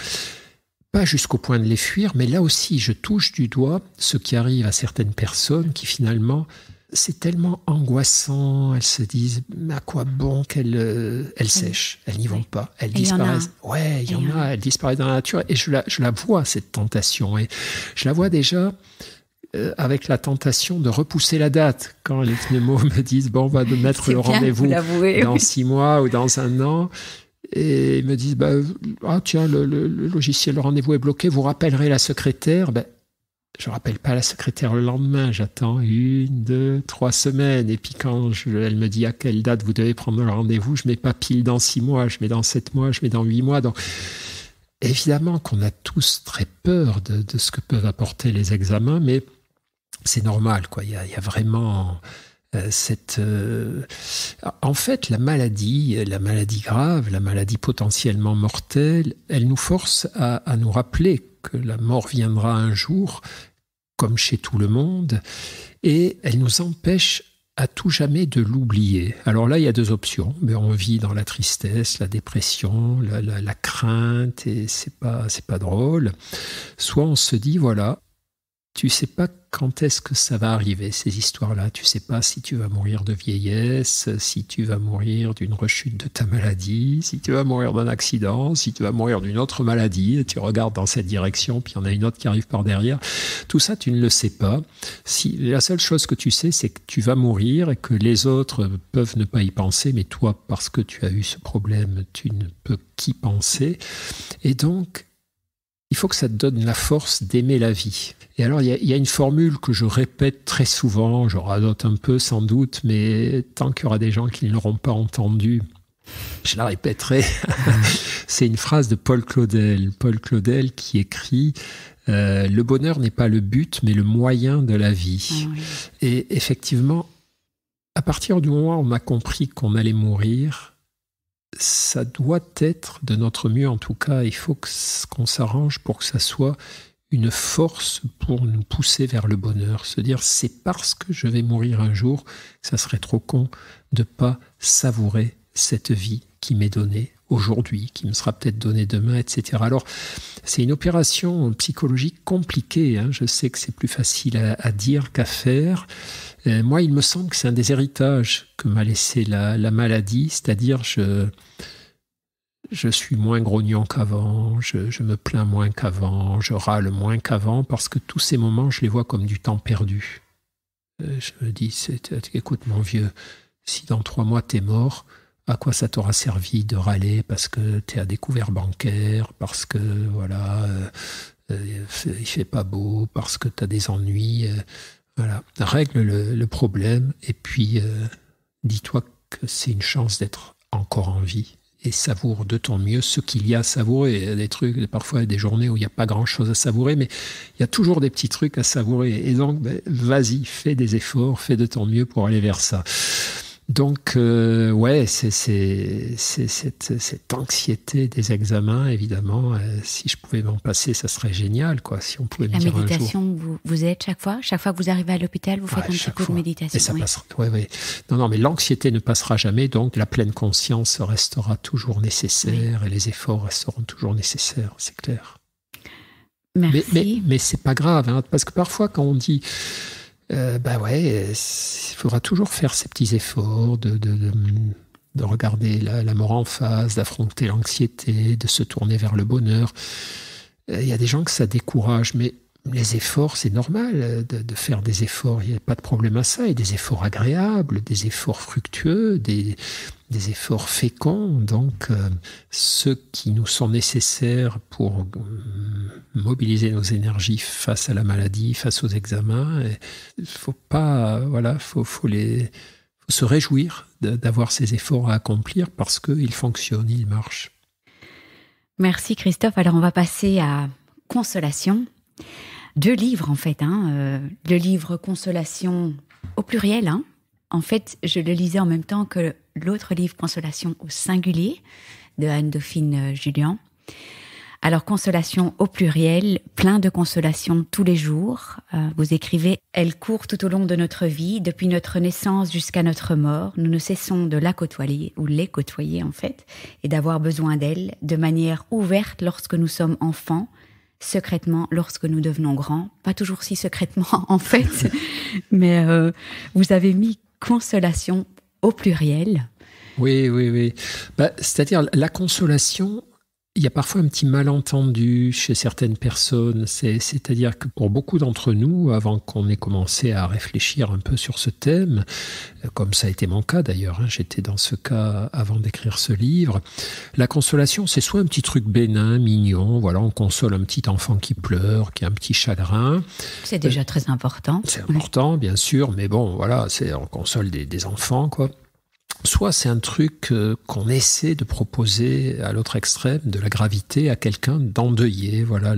Pas jusqu'au point de les fuir, mais là aussi, je touche du doigt ce qui arrive à certaines personnes qui finalement, c'est tellement angoissant, elles se disent « à quoi bon qu'elles sèchent, elles n'y vont pas, elles disparaissent ». Ouais, il y en a, elles disparaissent dans la nature, et je la vois, cette tentation, et je la vois déjà avec la tentation de repousser la date, quand les pneumos me disent « on va mettre le rendez-vous dans 6 mois ou dans 1 an ». Et ils me disent, tiens, le logiciel, le rendez-vous est bloqué, vous rappellerez la secrétaire. Je ne rappelle pas la secrétaire le lendemain, j'attends 1, 2, 3 semaines. Et puis quand elle me dit à quelle date vous devez prendre le rendez-vous, je ne mets pas pile dans 6 mois, je mets dans 7 mois, je mets dans 8 mois. Donc... évidemment qu'on a tous très peur de ce que peuvent apporter les examens, mais c'est normal, quoi. Il y a vraiment en fait, la maladie grave, la maladie potentiellement mortelle, elle nous force à nous rappeler que la mort viendra un jour, comme chez tout le monde, et elle nous empêche à tout jamais de l'oublier. Alors là, il y a deux options. Mais on vit dans la tristesse, la dépression, la crainte, et c'est pas drôle. Soit on se dit, voilà, tu sais pas quand est-ce que ça va arriver, ces histoires-là. Tu sais pas si tu vas mourir de vieillesse, si tu vas mourir d'une rechute de ta maladie, si tu vas mourir d'un accident, si tu vas mourir d'une autre maladie. Et tu regardes dans cette direction, puis il y en a une autre qui arrive par derrière. Tout ça, tu ne le sais pas. La seule chose que tu sais, c'est que tu vas mourir et que les autres peuvent ne pas y penser, mais toi, parce que tu as eu ce problème, tu ne peux qu'y penser. Et donc, il faut que ça te donne la force d'aimer la vie. Et alors, il y a une formule que je répète très souvent, je radote un peu sans doute, mais tant qu'il y aura des gens qui ne l'auront pas entendue, je la répéterai. C'est une phrase de Paul Claudel. Paul Claudel qui écrit « Le bonheur n'est pas le but, mais le moyen de la vie. » Et effectivement, à partir du moment où on a compris qu'on allait mourir, ça doit être de notre mieux, en tout cas, il faut qu'on s'arrange pour que ça soit une force pour nous pousser vers le bonheur. Se dire, c'est parce que je vais mourir un jour, ça serait trop con de ne pas savourer cette vie qui m'est donnée aujourd'hui, qui me sera peut-être donnée demain, etc. Alors, c'est une opération psychologique compliquée. Je sais que c'est plus facile à dire qu'à faire. Moi, il me semble que c'est un des héritages que m'a laissé la maladie, c'est-à-dire je suis moins grognon qu'avant, je me plains moins qu'avant, je râle moins qu'avant, parce que tous ces moments, je les vois comme du temps perdu. Je me dis, écoute mon vieux, si dans 3 mois t'es mort, à quoi ça t'aura servi de râler parce que t'es à découvert bancaire, parce que voilà, il fait pas beau, parce que t'as des ennuis. Voilà, règle le problème et puis dis-toi que c'est une chance d'être encore en vie et savoure de ton mieux ce qu'il y a à savourer. Il y a des trucs, parfois des journées où il n'y a pas grand-chose à savourer, mais il y a toujours des petits trucs à savourer. Et donc, vas-y, fais des efforts, fais de ton mieux pour aller vers ça. Donc, ouais, c'est cette anxiété des examens, évidemment. Si je pouvais m'en passer, ça serait génial, quoi. Si on pouvait me dire un jour. La méditation, vous êtes chaque fois que vous arrivez à l'hôpital, vous faites un petit peu de méditation. Et ça passera. Ouais. Non, mais l'anxiété ne passera jamais, donc la pleine conscience restera toujours nécessaire et les efforts resteront toujours nécessaires, c'est clair. Merci. Mais c'est pas grave, parce que parfois, quand on dit il faudra toujours faire ces petits efforts de regarder la mort en face, d'affronter l'anxiété, de se tourner vers le bonheur. Il y a des gens que ça décourage, mais les efforts, c'est normal de faire des efforts, il n'y a pas de problème à ça, et des efforts agréables, des efforts fructueux, des efforts féconds, donc ceux qui nous sont nécessaires pour mobiliser nos énergies face à la maladie, face aux examens. Il faut pas, faut se réjouir d'avoir ces efforts à accomplir parce qu'ils fonctionnent, ils marchent. Merci Christophe. Alors on va passer à Consolation. 2 livres en fait, le livre Consolation au pluriel. En fait, je le lisais en même temps que l'autre livre Consolation au singulier de Anne-Dauphine Julien. Alors Consolation au pluriel, plein de consolation tous les jours. Vous écrivez « Elle court tout au long de notre vie, depuis notre naissance jusqu'à notre mort. Nous ne cessons de la côtoyer, ou les côtoyer en fait, et d'avoir besoin d'elle de manière ouverte lorsque nous sommes enfants, secrètement lorsque nous devenons grands, pas toujours si secrètement en fait, mais vous avez mis consolation au pluriel. Oui. C'est-à-dire la consolation, il y a parfois un petit malentendu chez certaines personnes. C'est-à-dire que pour beaucoup d'entre nous, avant qu'on ait commencé à réfléchir un peu sur ce thème, comme ça a été mon cas d'ailleurs, j'étais dans ce cas avant d'écrire ce livre, la consolation, c'est soit un petit truc bénin, mignon, voilà, on console un petit enfant qui pleure, qui a un petit chagrin. C'est déjà très important. C'est important, bien sûr, mais bon, voilà, on console des enfants, quoi. Soit c'est un truc qu'on essaie de proposer à l'autre extrême de la gravité à quelqu'un d'endeuillé. Voilà,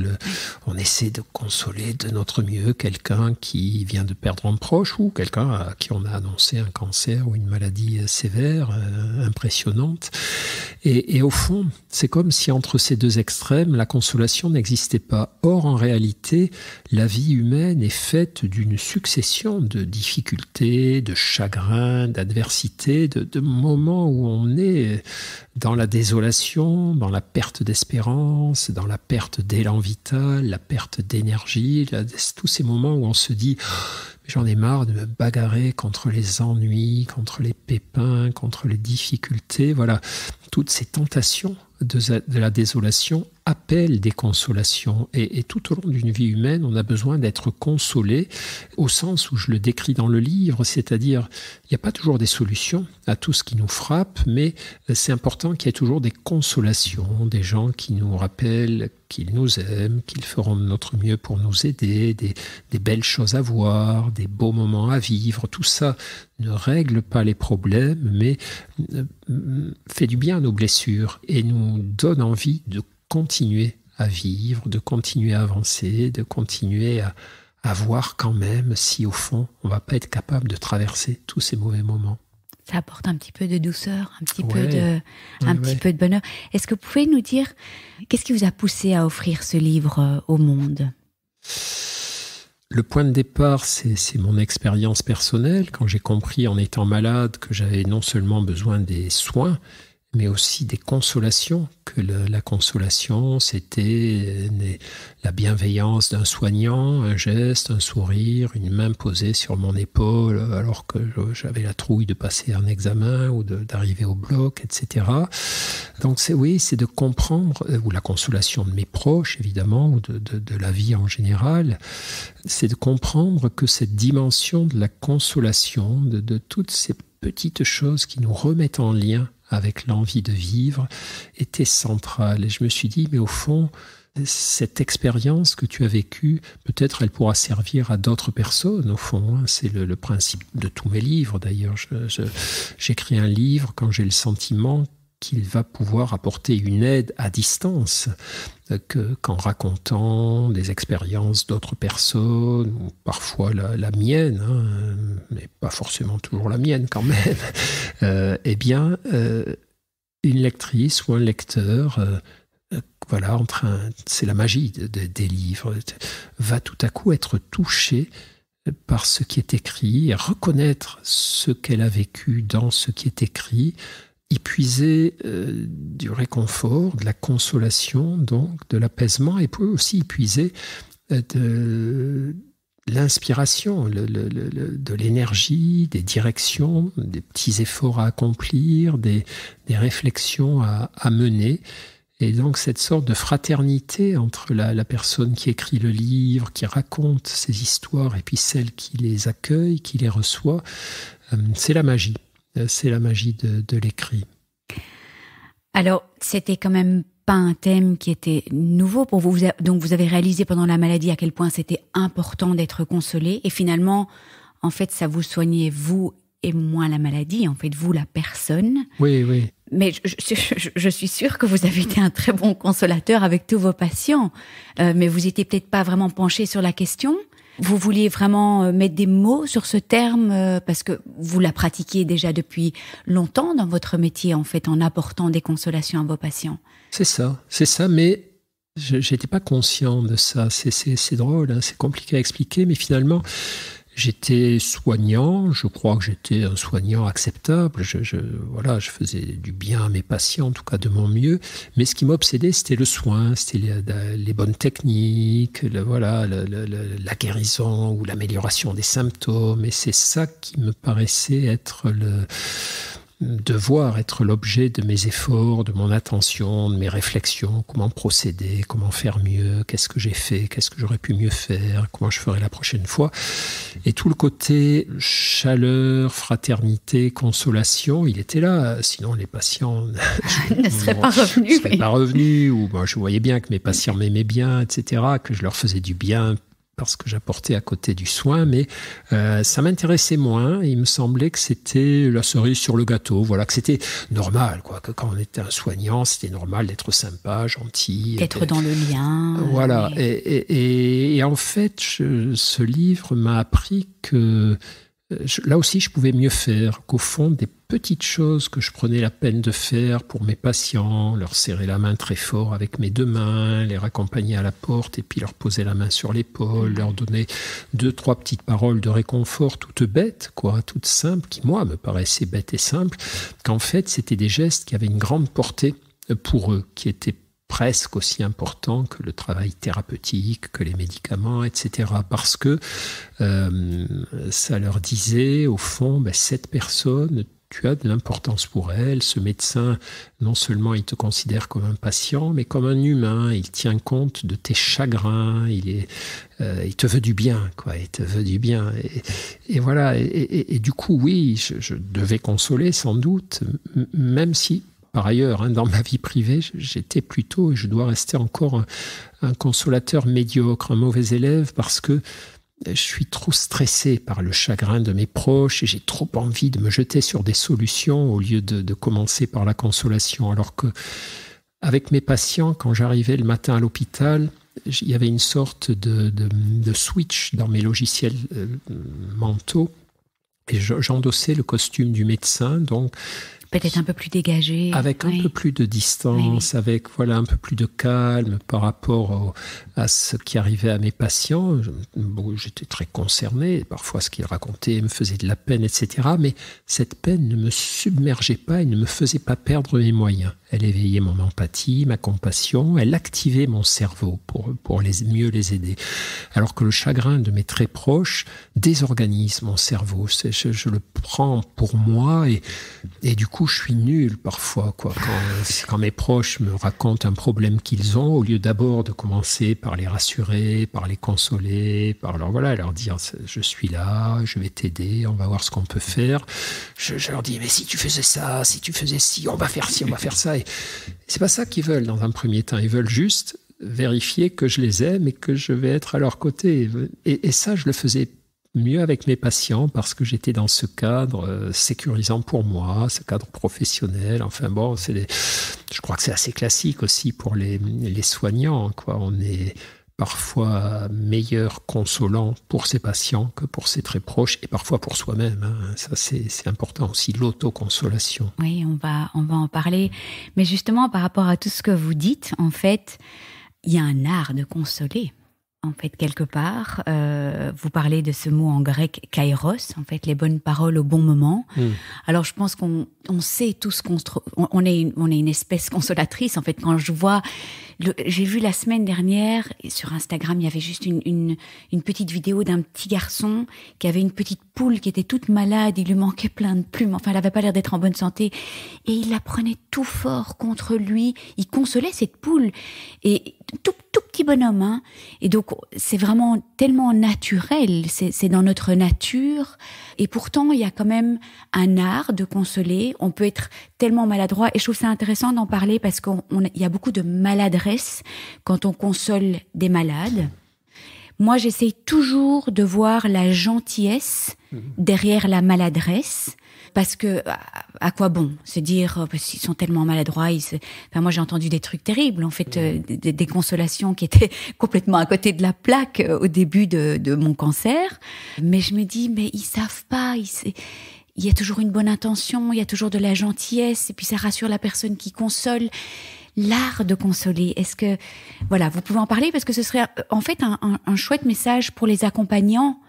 on essaie de consoler de notre mieux quelqu'un qui vient de perdre un proche ou quelqu'un à qui on a annoncé un cancer ou une maladie sévère, impressionnante. Et au fond, c'est comme si entre ces deux extrêmes, la consolation n'existait pas. Or, en réalité, la vie humaine est faite d'une succession de difficultés, de chagrins, d'adversités, de moments où on est dans la désolation, dans la perte d'espérance, dans la perte d'élan vital, la perte d'énergie, tous ces moments où on se dit « j'en ai marre de me bagarrer contre les ennuis, contre les pépins, contre les difficultés ». Voilà, toutes ces tentations de la désolation appellent des consolations. Et tout au long d'une vie humaine, on a besoin d'être consolé au sens où je le décris dans le livre, c'est-à-dire il n'y a pas toujours des solutions à tout ce qui nous frappe, mais c'est important qu'il y ait toujours des consolations, des gens qui nous rappellent qu'ils nous aiment, qu'ils feront de notre mieux pour nous aider, des belles choses à voir, des beaux moments à vivre. Tout ça ne règle pas les problèmes, mais fait du bien à nos blessures et nous donne envie de continuer à vivre, de continuer à avancer, de continuer à voir quand même si au fond on ne va pas être capable de traverser tous ces mauvais moments. Ça apporte un petit peu de douceur, un petit peu de bonheur. Est-ce que vous pouvez nous dire, qu'est-ce qui vous a poussé à offrir ce livre au monde ? Le point de départ, c'est mon expérience personnelle. Quand j'ai compris en étant malade que j'avais non seulement besoin des soins, mais aussi des consolations, que la consolation, c'était la bienveillance d'un soignant, un geste, un sourire, une main posée sur mon épaule alors que j'avais la trouille de passer un examen ou d'arriver au bloc, etc. Donc c'est de comprendre, ou la consolation de mes proches évidemment, ou de la vie en général, c'est de comprendre que cette dimension de la consolation, de toutes ces petites choses qui nous remettent en lien avec l'envie de vivre, était centrale. Et je me suis dit, mais au fond, cette expérience que tu as vécue, peut-être elle pourra servir à d'autres personnes, au fond. C'est le principe de tous mes livres, d'ailleurs. J'écris un livre quand j'ai le sentiment qu'il va pouvoir apporter une aide à distance, qu'en racontant des expériences d'autres personnes, ou parfois la mienne, mais pas forcément toujours la mienne quand même, une lectrice ou un lecteur, c'est la magie des livres, va tout à coup être touché par ce qui est écrit, et reconnaître ce qu'elle a vécu dans ce qui est écrit, y puiser du réconfort, de la consolation, donc de l'apaisement, et peut aussi y puiser de l'inspiration, de l'énergie, des directions, des petits efforts à accomplir, des réflexions à mener. Et donc cette sorte de fraternité entre la personne qui écrit le livre, qui raconte ses histoires, et puis celle qui les accueille, qui les reçoit, c'est la magie. C'est la magie de l'écrit. Alors, c'était quand même pas un thème qui était nouveau pour vous. Donc, vous avez réalisé pendant la maladie à quel point c'était important d'être consolé. Et finalement, en fait, ça vous soignait vous et moins la maladie. En fait, vous, la personne. Oui. Mais je suis sûre que vous avez été un très bon consolateur avec tous vos patients. Mais vous n'étiez peut-être pas vraiment penché sur la question. Vous vouliez vraiment mettre des mots sur ce terme parce que vous la pratiquiez déjà depuis longtemps dans votre métier, en fait, en apportant des consolations à vos patients. C'est ça, mais je n'étais pas conscient de ça. C'est drôle, c'est compliqué à expliquer, mais finalement, j'étais soignant, je crois que j'étais un soignant acceptable, je faisais du bien à mes patients, en tout cas de mon mieux, mais ce qui m'obsédait, c'était le soin, c'était les bonnes techniques, la guérison ou l'amélioration des symptômes, et c'est ça qui me paraissait être devoir être l'objet de mes efforts, de mon attention, de mes réflexions, comment procéder, comment faire mieux, qu'est-ce que j'ai fait, qu'est-ce que j'aurais pu mieux faire, comment je ferai la prochaine fois. Et tout le côté chaleur, fraternité, consolation, il était là, sinon les patients ne seraient pas revenus. Ou je voyais bien que mes patients m'aimaient bien, etc., que je leur faisais du bien parce que j'apportais à côté du soin, mais ça m'intéressait moins. Il me semblait que c'était la cerise sur le gâteau, voilà, que c'était normal, quoi, que quand on était un soignant, c'était normal d'être sympa, gentil. D'être dans le lien. Voilà, et en fait, ce livre m'a appris que là aussi, je pouvais mieux faire, qu'au fond, des petites choses que je prenais la peine de faire pour mes patients, leur serrer la main très fort avec mes 2 mains, les raccompagner à la porte et puis leur poser la main sur l'épaule, leur donner 2, 3 petites paroles de réconfort toutes bêtes, quoi, toutes simples, qui, moi, me paraissaient bêtes et simples, qu'en fait, c'était des gestes qui avaient une grande portée pour eux, qui étaient presque aussi important que le travail thérapeutique, que les médicaments, etc. Parce que ça leur disait, au fond, cette personne, tu as de l'importance pour elle. Ce médecin, non seulement il te considère comme un patient, mais comme un humain. Il tient compte de tes chagrins. Il te veut du bien, quoi. Il te veut du bien. Et voilà. Et du coup, oui, je devais consoler, sans doute, même si, par ailleurs, dans ma vie privée, j'étais plutôt, et je dois rester encore un consolateur médiocre, un mauvais élève, parce que je suis trop stressé par le chagrin de mes proches et j'ai trop envie de me jeter sur des solutions au lieu de commencer par la consolation. Alors que, avec mes patients, quand j'arrivais le matin à l'hôpital, il y avait une sorte de switch dans mes logiciels mentaux et j'endossais le costume du médecin, donc peut-être un peu plus dégagé. Avec un peu plus de distance, avec un peu plus de calme par rapport à ce qui arrivait à mes patients. J'étais très concerné. Parfois, ce qu'ils racontaient me faisait de la peine, etc. Mais cette peine ne me submergeait pas et ne me faisait pas perdre mes moyens. Elle éveillait mon empathie, ma compassion. Elle activait mon cerveau pour mieux les aider. Alors que le chagrin de mes très proches désorganise mon cerveau. Je le prends pour moi et du coup, je suis nul parfois, quoi. Quand mes proches me racontent un problème qu'ils ont, au lieu d'abord de commencer par les rassurer, par les consoler, par leur dire je suis là, je vais t'aider, on va voir ce qu'on peut faire. Je leur dis mais si tu faisais ça, si tu faisais ci, on va faire ci, on va faire ça. Et c'est pas ça qu'ils veulent dans un premier temps. Ils veulent juste vérifier que je les aime et que je vais être à leur côté. Et ça, je le faisais mieux avec mes patients parce que j'étais dans ce cadre sécurisant pour moi, ce cadre professionnel. Enfin bon, je crois que c'est assez classique aussi pour les soignants, quoi. On est parfois meilleur consolant pour ses patients que pour ses très proches et parfois pour soi-même. Ça, c'est important aussi, l'autoconsolation. Oui, on va en parler. Mais justement, par rapport à tout ce que vous dites, en fait, il y a un art de consoler. En fait, quelque part, vous parlez de ce mot en grec kairos, en fait, les bonnes paroles au bon moment. Alors, je pense qu'on sait tous on est une espèce consolatrice. En fait, quand je vois, j'ai vu la semaine dernière sur Instagram, il y avait juste une petite vidéo d'un petit garçon qui avait une petite poule qui était toute malade. Il lui manquait plein de plumes. Enfin, elle avait pas l'air d'être en bonne santé, et il la prenait tout fort contre lui. Il consolait cette poule et tout petit bonhomme, Et donc, c'est vraiment tellement naturel, c'est dans notre nature. Et pourtant, il y a quand même un art de consoler. On peut être tellement maladroit. Et je trouve ça intéressant d'en parler parce qu'il y a beaucoup de maladresse quand on console des malades. Moi, j'essaye toujours de voir la gentillesse derrière la maladresse. Parce que, à quoi bon se dire, parce qu'ils sont tellement maladroits, moi j'ai entendu des trucs terribles, en fait, des consolations qui étaient complètement à côté de la plaque au début de mon cancer. Mais je me dis, mais ils savent pas, il y a toujours une bonne intention, il y a toujours de la gentillesse, et puis ça rassure la personne qui console. L'art de consoler, est-ce que, vous pouvez en parler parce que ce serait en fait un chouette message pour les accompagnants.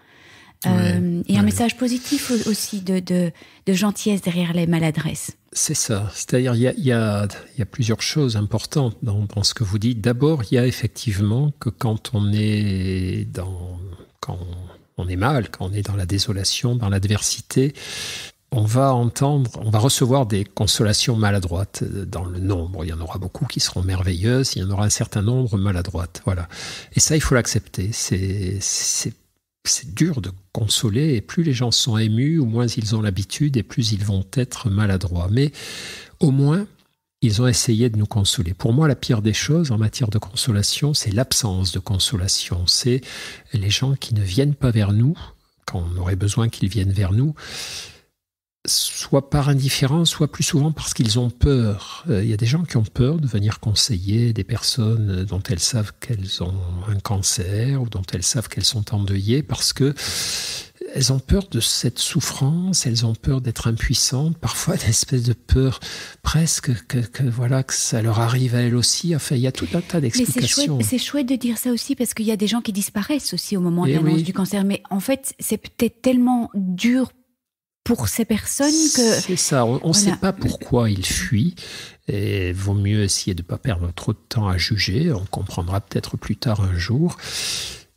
Et un message positif aussi de gentillesse derrière les maladresses. C'est ça. C'est-à-dire, il y a plusieurs choses importantes dans ce que vous dites. D'abord, il y a effectivement que quand on est mal, quand on est dans la désolation, dans l'adversité, on va recevoir des consolations maladroites dans le nombre. Il y en aura beaucoup qui seront merveilleuses, il y en aura un certain nombre maladroites. Voilà. Et ça, il faut l'accepter. C'est dur de consoler, et plus les gens sont émus, ou moins ils ont l'habitude, et plus ils vont être maladroits. Mais au moins, ils ont essayé de nous consoler. Pour moi, la pire des choses en matière de consolation, c'est l'absence de consolation. C'est les gens qui ne viennent pas vers nous, quand on aurait besoin qu'ils viennent vers nous, soit par indifférence, soit plus souvent parce qu'ils ont peur. Il y a des gens qui ont peur de venir conseiller des personnes dont elles savent qu'elles ont un cancer ou dont elles savent qu'elles sont endeuillées parce que elles ont peur de cette souffrance, elles ont peur d'être impuissantes, parfois une espèce de peur presque que ça leur arrive à elles aussi. Enfin, il y a tout un tas d'explications. Mais c'est chouette de dire ça aussi parce qu'il y a des gens qui disparaissent aussi au moment de l'annonce du cancer. Mais en fait, c'est peut-être tellement dur pour ces personnes que... C'est ça, on ne sait pas pourquoi ils fuient. Et vaut mieux essayer de ne pas perdre trop de temps à juger. On comprendra peut-être plus tard un jour.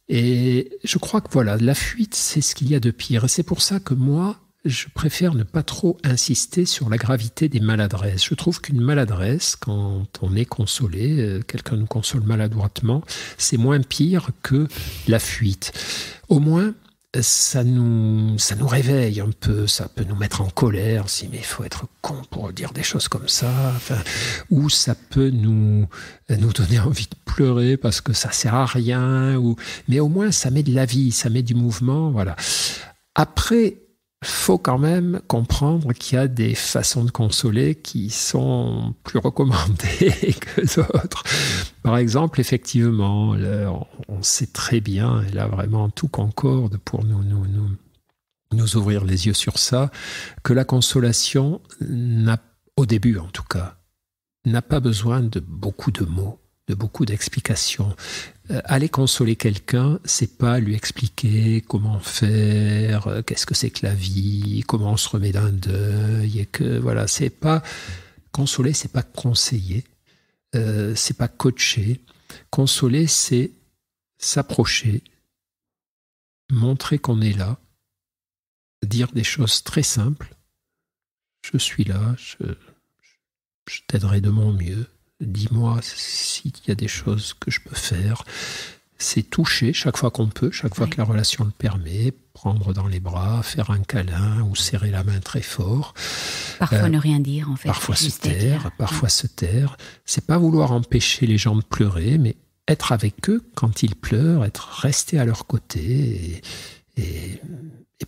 Et je crois que la fuite, c'est ce qu'il y a de pire. Et c'est pour ça que moi, je préfère ne pas trop insister sur la gravité des maladresses. Je trouve qu'une maladresse, quand on est consolé, quelqu'un nous console maladroitement, c'est moins pire que la fuite. Au moins, ça nous réveille un peu, ça peut nous mettre en colère, si mais il faut être con pour dire des choses comme ça, ou ça peut nous donner envie de pleurer parce que ça sert à rien, mais au moins ça met de la vie, ça met du mouvement, voilà. Après, faut quand même comprendre qu'il y a des façons de consoler qui sont plus recommandées que d'autres. Par exemple, effectivement, là, on sait très bien, et là vraiment tout concorde pour nous ouvrir les yeux sur ça, que la consolation, au début en tout cas, n'a pas besoin de beaucoup de mots, de beaucoup d'explications. Aller consoler quelqu'un, c'est pas lui expliquer comment faire, qu'est-ce que c'est que la vie, comment on se remet d'un deuil, et que voilà, c'est pas consoler, c'est pas conseiller, c'est pas coacher. Consoler, c'est s'approcher, montrer qu'on est là, dire des choses très simples. Je suis là, je t'aiderai de mon mieux. Dis-moi s'il y a des choses que je peux faire. C'est toucher chaque fois qu'on peut, chaque fois que la relation le permet, prendre dans les bras, faire un câlin ou serrer la main très fort. Parfois ne rien dire, en fait. Parfois se taire. C'est pas vouloir empêcher les gens de pleurer, mais être avec eux quand ils pleurent, rester à leur côté et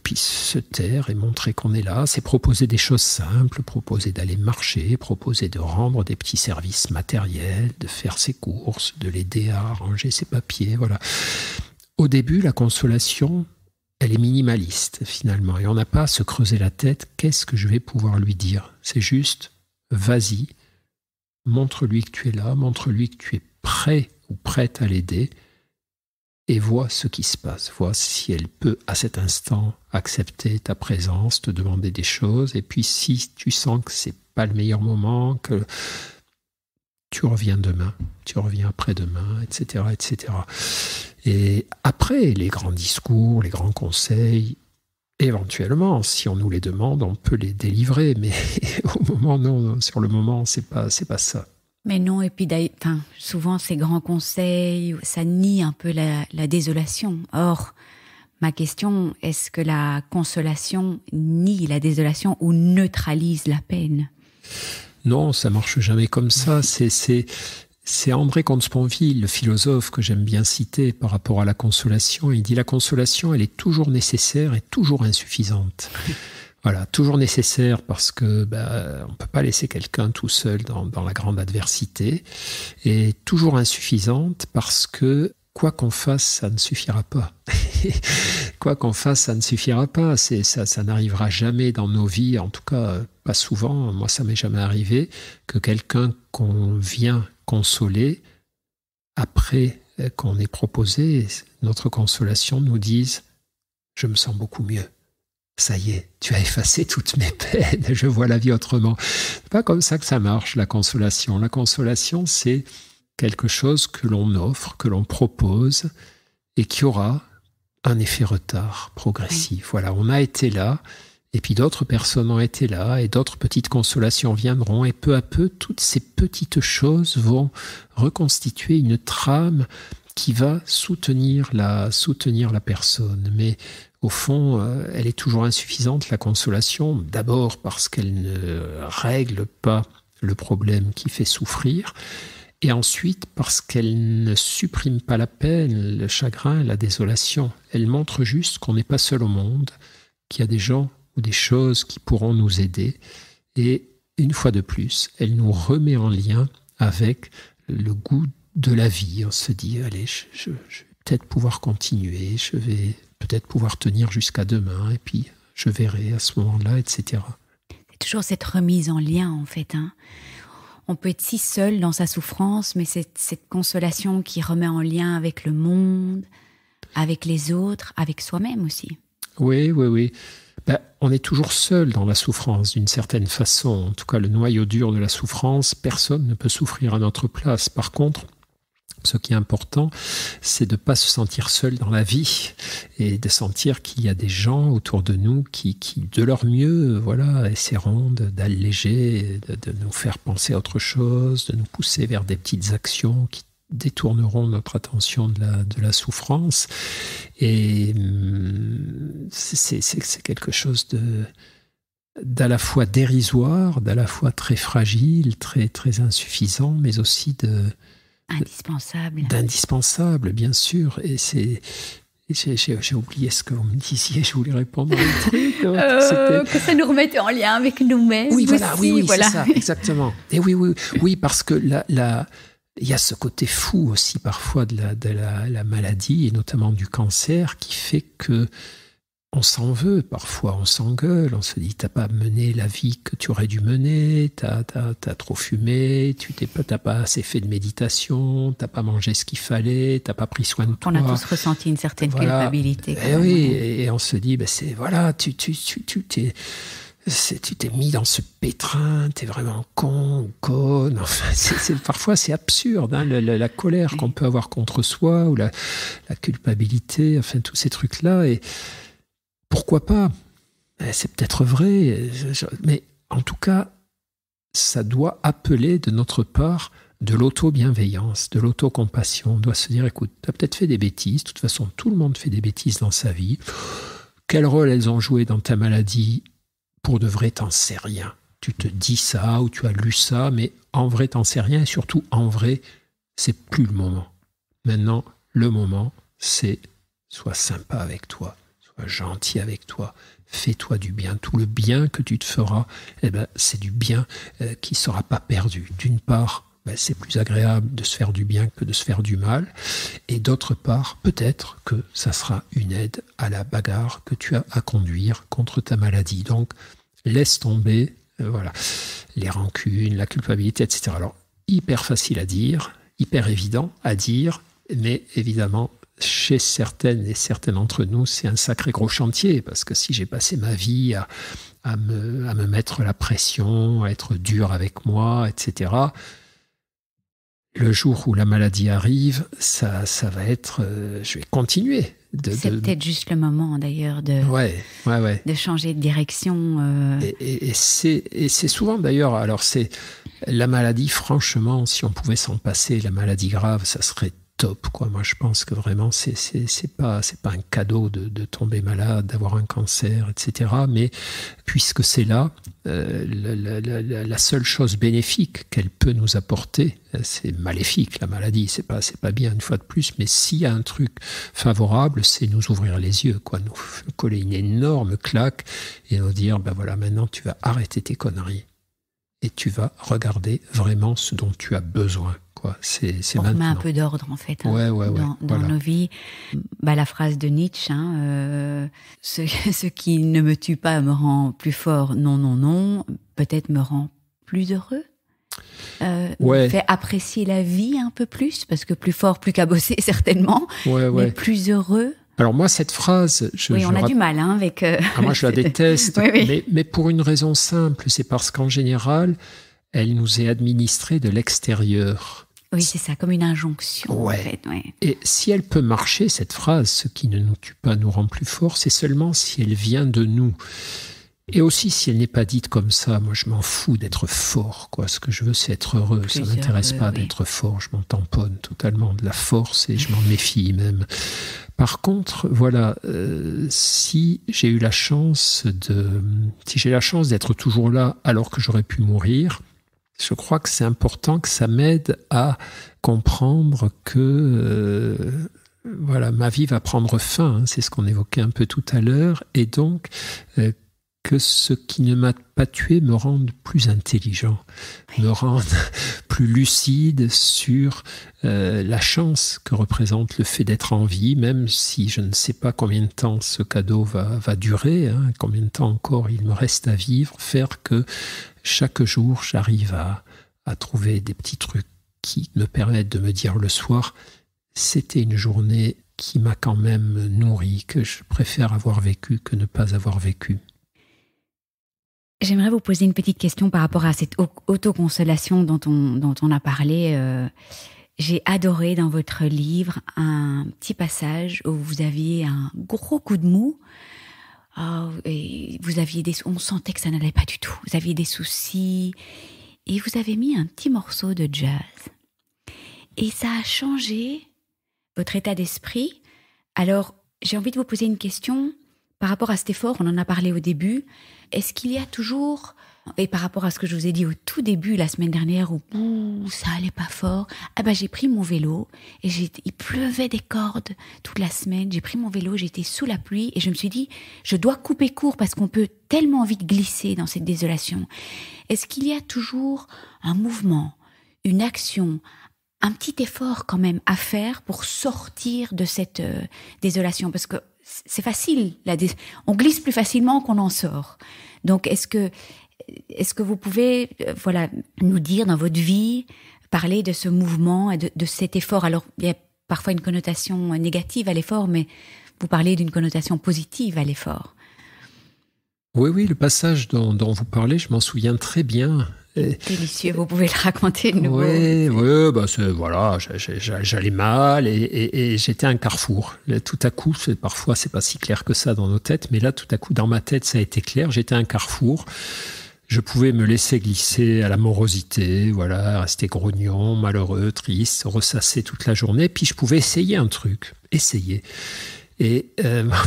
puis se taire et montrer qu'on est là. C'est proposer des choses simples, proposer d'aller marcher, proposer de rendre des petits services matériels, de faire ses courses, de l'aider à ranger ses papiers, voilà. Au début, la consolation, elle est minimaliste finalement, et on n'a pas à se creuser la tête, qu'est-ce que je vais pouvoir lui dire ? C'est juste, vas-y, montre-lui que tu es là, montre-lui que tu es prêt ou prête à l'aider, et vois ce qui se passe, vois si elle peut à cet instant accepter ta présence, te demander des choses, et puis si tu sens que c'est pas le meilleur moment, que tu reviens demain, tu reviens après-demain, etc., etc. Et après, les grands discours, les grands conseils, éventuellement, si on nous les demande, on peut les délivrer, mais au moment, non, sur le moment, c'est pas ça. Mais non, et puis souvent ces grands conseils, ça nie un peu la désolation. Or, ma question, est-ce que la consolation nie la désolation ou neutralise la peine ? Non, ça marche jamais comme ça. C'est André Comte-Sponville, le philosophe que j'aime bien citer par rapport à la consolation. Il dit la consolation, elle est toujours nécessaire et toujours insuffisante. Voilà, toujours nécessaire parce que on peut pas laisser quelqu'un tout seul dans la grande adversité, et toujours insuffisante parce que quoi qu'on fasse, ça ne suffira pas. Quoi qu'on fasse, ça ne suffira pas. Ça n'arrivera jamais dans nos vies, en tout cas pas souvent. Moi, ça m'est jamais arrivé que quelqu'un qu'on vient consoler, après qu'on ait proposé notre consolation, nous dise « je me sens beaucoup mieux ». Ça y est, tu as effacé toutes mes peines, je vois la vie autrement. C'est pas comme ça que ça marche, la consolation. La consolation, c'est quelque chose que l'on offre, que l'on propose, et qui aura un effet retard progressif. Voilà, on a été là, et puis d'autres personnes ont été là, et d'autres petites consolations viendront, et peu à peu, toutes ces petites choses vont reconstituer une trame qui va soutenir la personne. Mais au fond, elle est toujours insuffisante, la consolation, d'abord parce qu'elle ne règle pas le problème qui fait souffrir. Et ensuite, parce qu'elle ne supprime pas la peine, le chagrin, la désolation. Elle montre juste qu'on n'est pas seul au monde, qu'il y a des gens ou des choses qui pourront nous aider. Et une fois de plus, elle nous remet en lien avec le goût de la vie. On se dit, allez, je vais peut-être pouvoir continuer, je vais peut-être pouvoir tenir jusqu'à demain, et puis je verrai à ce moment-là, etc. C'est toujours cette remise en lien, en fait, hein. On peut être si seul dans sa souffrance, mais c'est cette consolation qui remet en lien avec le monde, avec les autres, avec soi-même aussi. Oui. On est toujours seul dans la souffrance, d'une certaine façon. En tout cas, le noyau dur de la souffrance, personne ne peut souffrir à notre place. Par contre, ce qui est important, c'est de ne pas se sentir seul dans la vie et de sentir qu'il y a des gens autour de nous qui de leur mieux, essaieront d'alléger, de nous faire penser à autre chose, de nous pousser vers des petites actions qui détourneront notre attention de la souffrance. Et c'est quelque chose d'à la fois dérisoire, d'à la fois très fragile, très, très insuffisant, mais aussi d'indispensable, bien sûr. Et j'ai oublié ce que vous me disiez, je voulais répondre à un truc. Que ça nous remettait en lien avec nous-mêmes. Oui, voilà, c'est ça, exactement. Et oui, parce que il y a ce côté fou aussi parfois de la maladie, et notamment du cancer, qui fait que on s'en veut parfois, on s'engueule, on se dit t'as pas mené la vie que tu aurais dû mener, t'as trop fumé, t'as pas assez fait de méditation, t'as pas mangé ce qu'il fallait, t'as pas pris soin de toi. On a tous ressenti une certaine culpabilité. Et on se dit tu t'es mis dans ce pétrin, t'es vraiment con ou conne. Enfin, parfois c'est absurde, hein, la colère qu'on peut avoir contre soi, ou la culpabilité, enfin tous ces trucs-là. Et pourquoi pas ? C'est peut-être vrai, mais en tout cas, ça doit appeler de notre part de l'auto-bienveillance, de l'auto-compassion. On doit se dire, écoute, tu as peut-être fait des bêtises, de toute façon, tout le monde fait des bêtises dans sa vie. Quel rôle elles ont joué dans ta maladie ? Pour de vrai, t'en sais rien. Tu te dis ça, ou tu as lu ça, mais en vrai, t'en sais rien, et surtout, en vrai, c'est plus le moment. Maintenant, le moment, c'est sois sympa avec toi. Sois gentil avec toi, fais-toi du bien. Tout le bien que tu te feras, c'est du bien qui ne sera pas perdu. D'une part, c'est plus agréable de se faire du bien que de se faire du mal. Et d'autre part, peut-être que ça sera une aide à la bagarre que tu as à conduire contre ta maladie. Donc, laisse tomber les rancunes, la culpabilité, etc. Alors, hyper facile à dire, hyper évident à dire, mais évidemment, chez certaines et certains d'entre nous, c'est un sacré gros chantier, parce que si j'ai passé ma vie à me mettre la pression, à être dur avec moi, etc., le jour où la maladie arrive, ça va être... je vais continuer. C'est peut-être juste le moment, d'ailleurs, de changer de direction. Et c'est souvent, d'ailleurs... Alors, c'est la maladie, franchement, si on pouvait s'en passer, la maladie grave, ça serait top, quoi. Moi, je pense que vraiment, c'est pas un cadeau de tomber malade, d'avoir un cancer, etc. Mais puisque c'est là, la seule chose bénéfique qu'elle peut nous apporter, c'est maléfique, la maladie, c'est pas bien une fois de plus, mais s'il y a un truc favorable, c'est nous ouvrir les yeux, quoi, nous coller une énorme claque et nous dire, maintenant tu vas arrêter tes conneries et tu vas regarder vraiment ce dont tu as besoin. C'est on maintenant. remet un peu d'ordre, en fait, dans nos vies. La phrase de Nietzsche, ce qui ne me tue pas me rend plus fort, non, peut-être me rend plus heureux. Me fait apprécier la vie un peu plus, parce que plus fort, plus cabossé, certainement, mais plus heureux. Alors moi, cette phrase... on a du mal avec... moi, je la déteste, mais pour une raison simple, c'est parce qu'en général, elle nous est administrée de l'extérieur. Oui, c'est ça, comme une injonction. En fait, Et si elle peut marcher, cette phrase, ce qui ne nous tue pas nous rend plus forts, c'est seulement si elle vient de nous. Et aussi, si elle n'est pas dite comme ça, moi je m'en fous d'être fort, quoi. Ce que je veux, c'est être heureux. Ça ne m'intéresse pas d'être fort. Je m'en tamponne totalement de la force et je m'en méfie même. Par contre, si j'ai la chance d'être toujours là alors que j'aurais pu mourir, Je crois que c'est important, que ça m'aide à comprendre que voilà, ma vie va prendre fin, c'est ce qu'on évoquait un peu tout à l'heure, et donc que ce qui ne m'a pas tué me rende plus intelligent, me rende plus lucide sur la chance que représente le fait d'être en vie, même si je ne sais pas combien de temps ce cadeau va durer, combien de temps encore il me reste à vivre, faire que chaque jour j'arrive à trouver des petits trucs qui me permettent de me dire le soir, c'était une journée qui m'a quand même nourri, que je préfère avoir vécu que ne pas avoir vécu. J'aimerais vous poser une petite question par rapport à cette autoconsolation dont on a parlé. J'ai adoré dans votre livre un petit passage où vous aviez un gros coup de mou. Et vous aviez on sentait que ça n'allait pas du tout. Vous aviez des soucis et vous avez mis un petit morceau de jazz. Et ça a changé votre état d'esprit. Alors, j'ai envie de vous poser une question par rapport à cet effort, on en a parlé au début. Est-ce qu'il y a toujours, et par rapport à ce que je vous ai dit au tout début la semaine dernière, où ça allait pas fort, j'ai pris mon vélo et il pleuvait des cordes toute la semaine. J'ai pris mon vélo, j'étais sous la pluie et je me suis dit, je dois couper court parce qu'on peut tellement vite glisser dans cette désolation. Est-ce qu'il y a toujours un mouvement, une action, un petit effort quand même à faire pour sortir de cette désolation? Parce que c'est facile, on glisse plus facilement qu'on en sort. Donc, est-ce que vous pouvez nous dire dans votre vie, parler de ce mouvement et de cet effort? Alors, il y a parfois une connotation négative à l'effort, mais vous parlez d'une connotation positive à l'effort. Oui, le passage dont vous parlez, je m'en souviens très bien. Délicieux, vous pouvez le raconter de nouveau. J'allais mal et j'étais à un carrefour. Là, tout à coup, parfois c'est pas si clair que ça dans nos têtes, mais là tout à coup dans ma tête ça a été clair. J'étais à un carrefour. Je pouvais me laisser glisser à la morosité, rester grognon, malheureux, triste, ressasser toute la journée. Puis je pouvais essayer un truc, Et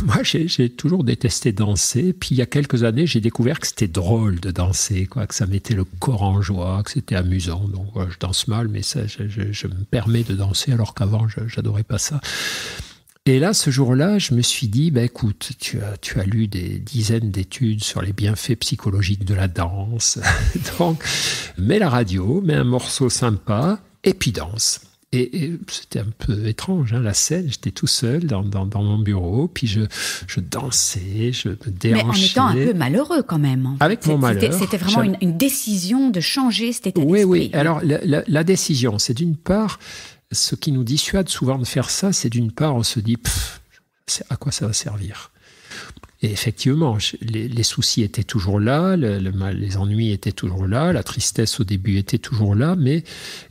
moi, j'ai toujours détesté danser. Puis il y a quelques années, j'ai découvert que c'était drôle de danser, que ça mettait le corps en joie, que c'était amusant. Donc je danse mal, mais ça, je me permets de danser, alors qu'avant, j'adorais pas ça. Et là, ce jour-là, je me suis dit, écoute, tu as lu des dizaines d'études sur les bienfaits psychologiques de la danse. Donc, mets la radio, mets un morceau sympa, et puis danse. Et c'était un peu étrange, la scène. J'étais tout seul dans mon bureau, puis je dansais, je me déhanchais. Mais en étant un peu malheureux quand même. Avec mon malheur. C'était vraiment une décision de changer cet état d'esprit. Oui. Alors la décision, c'est d'une part, ce qui nous dissuade souvent de faire ça, c'est d'une part, on se dit, à quoi ça va servir ? Et effectivement, les soucis étaient toujours là, les ennuis étaient toujours là, la tristesse au début était toujours là, mais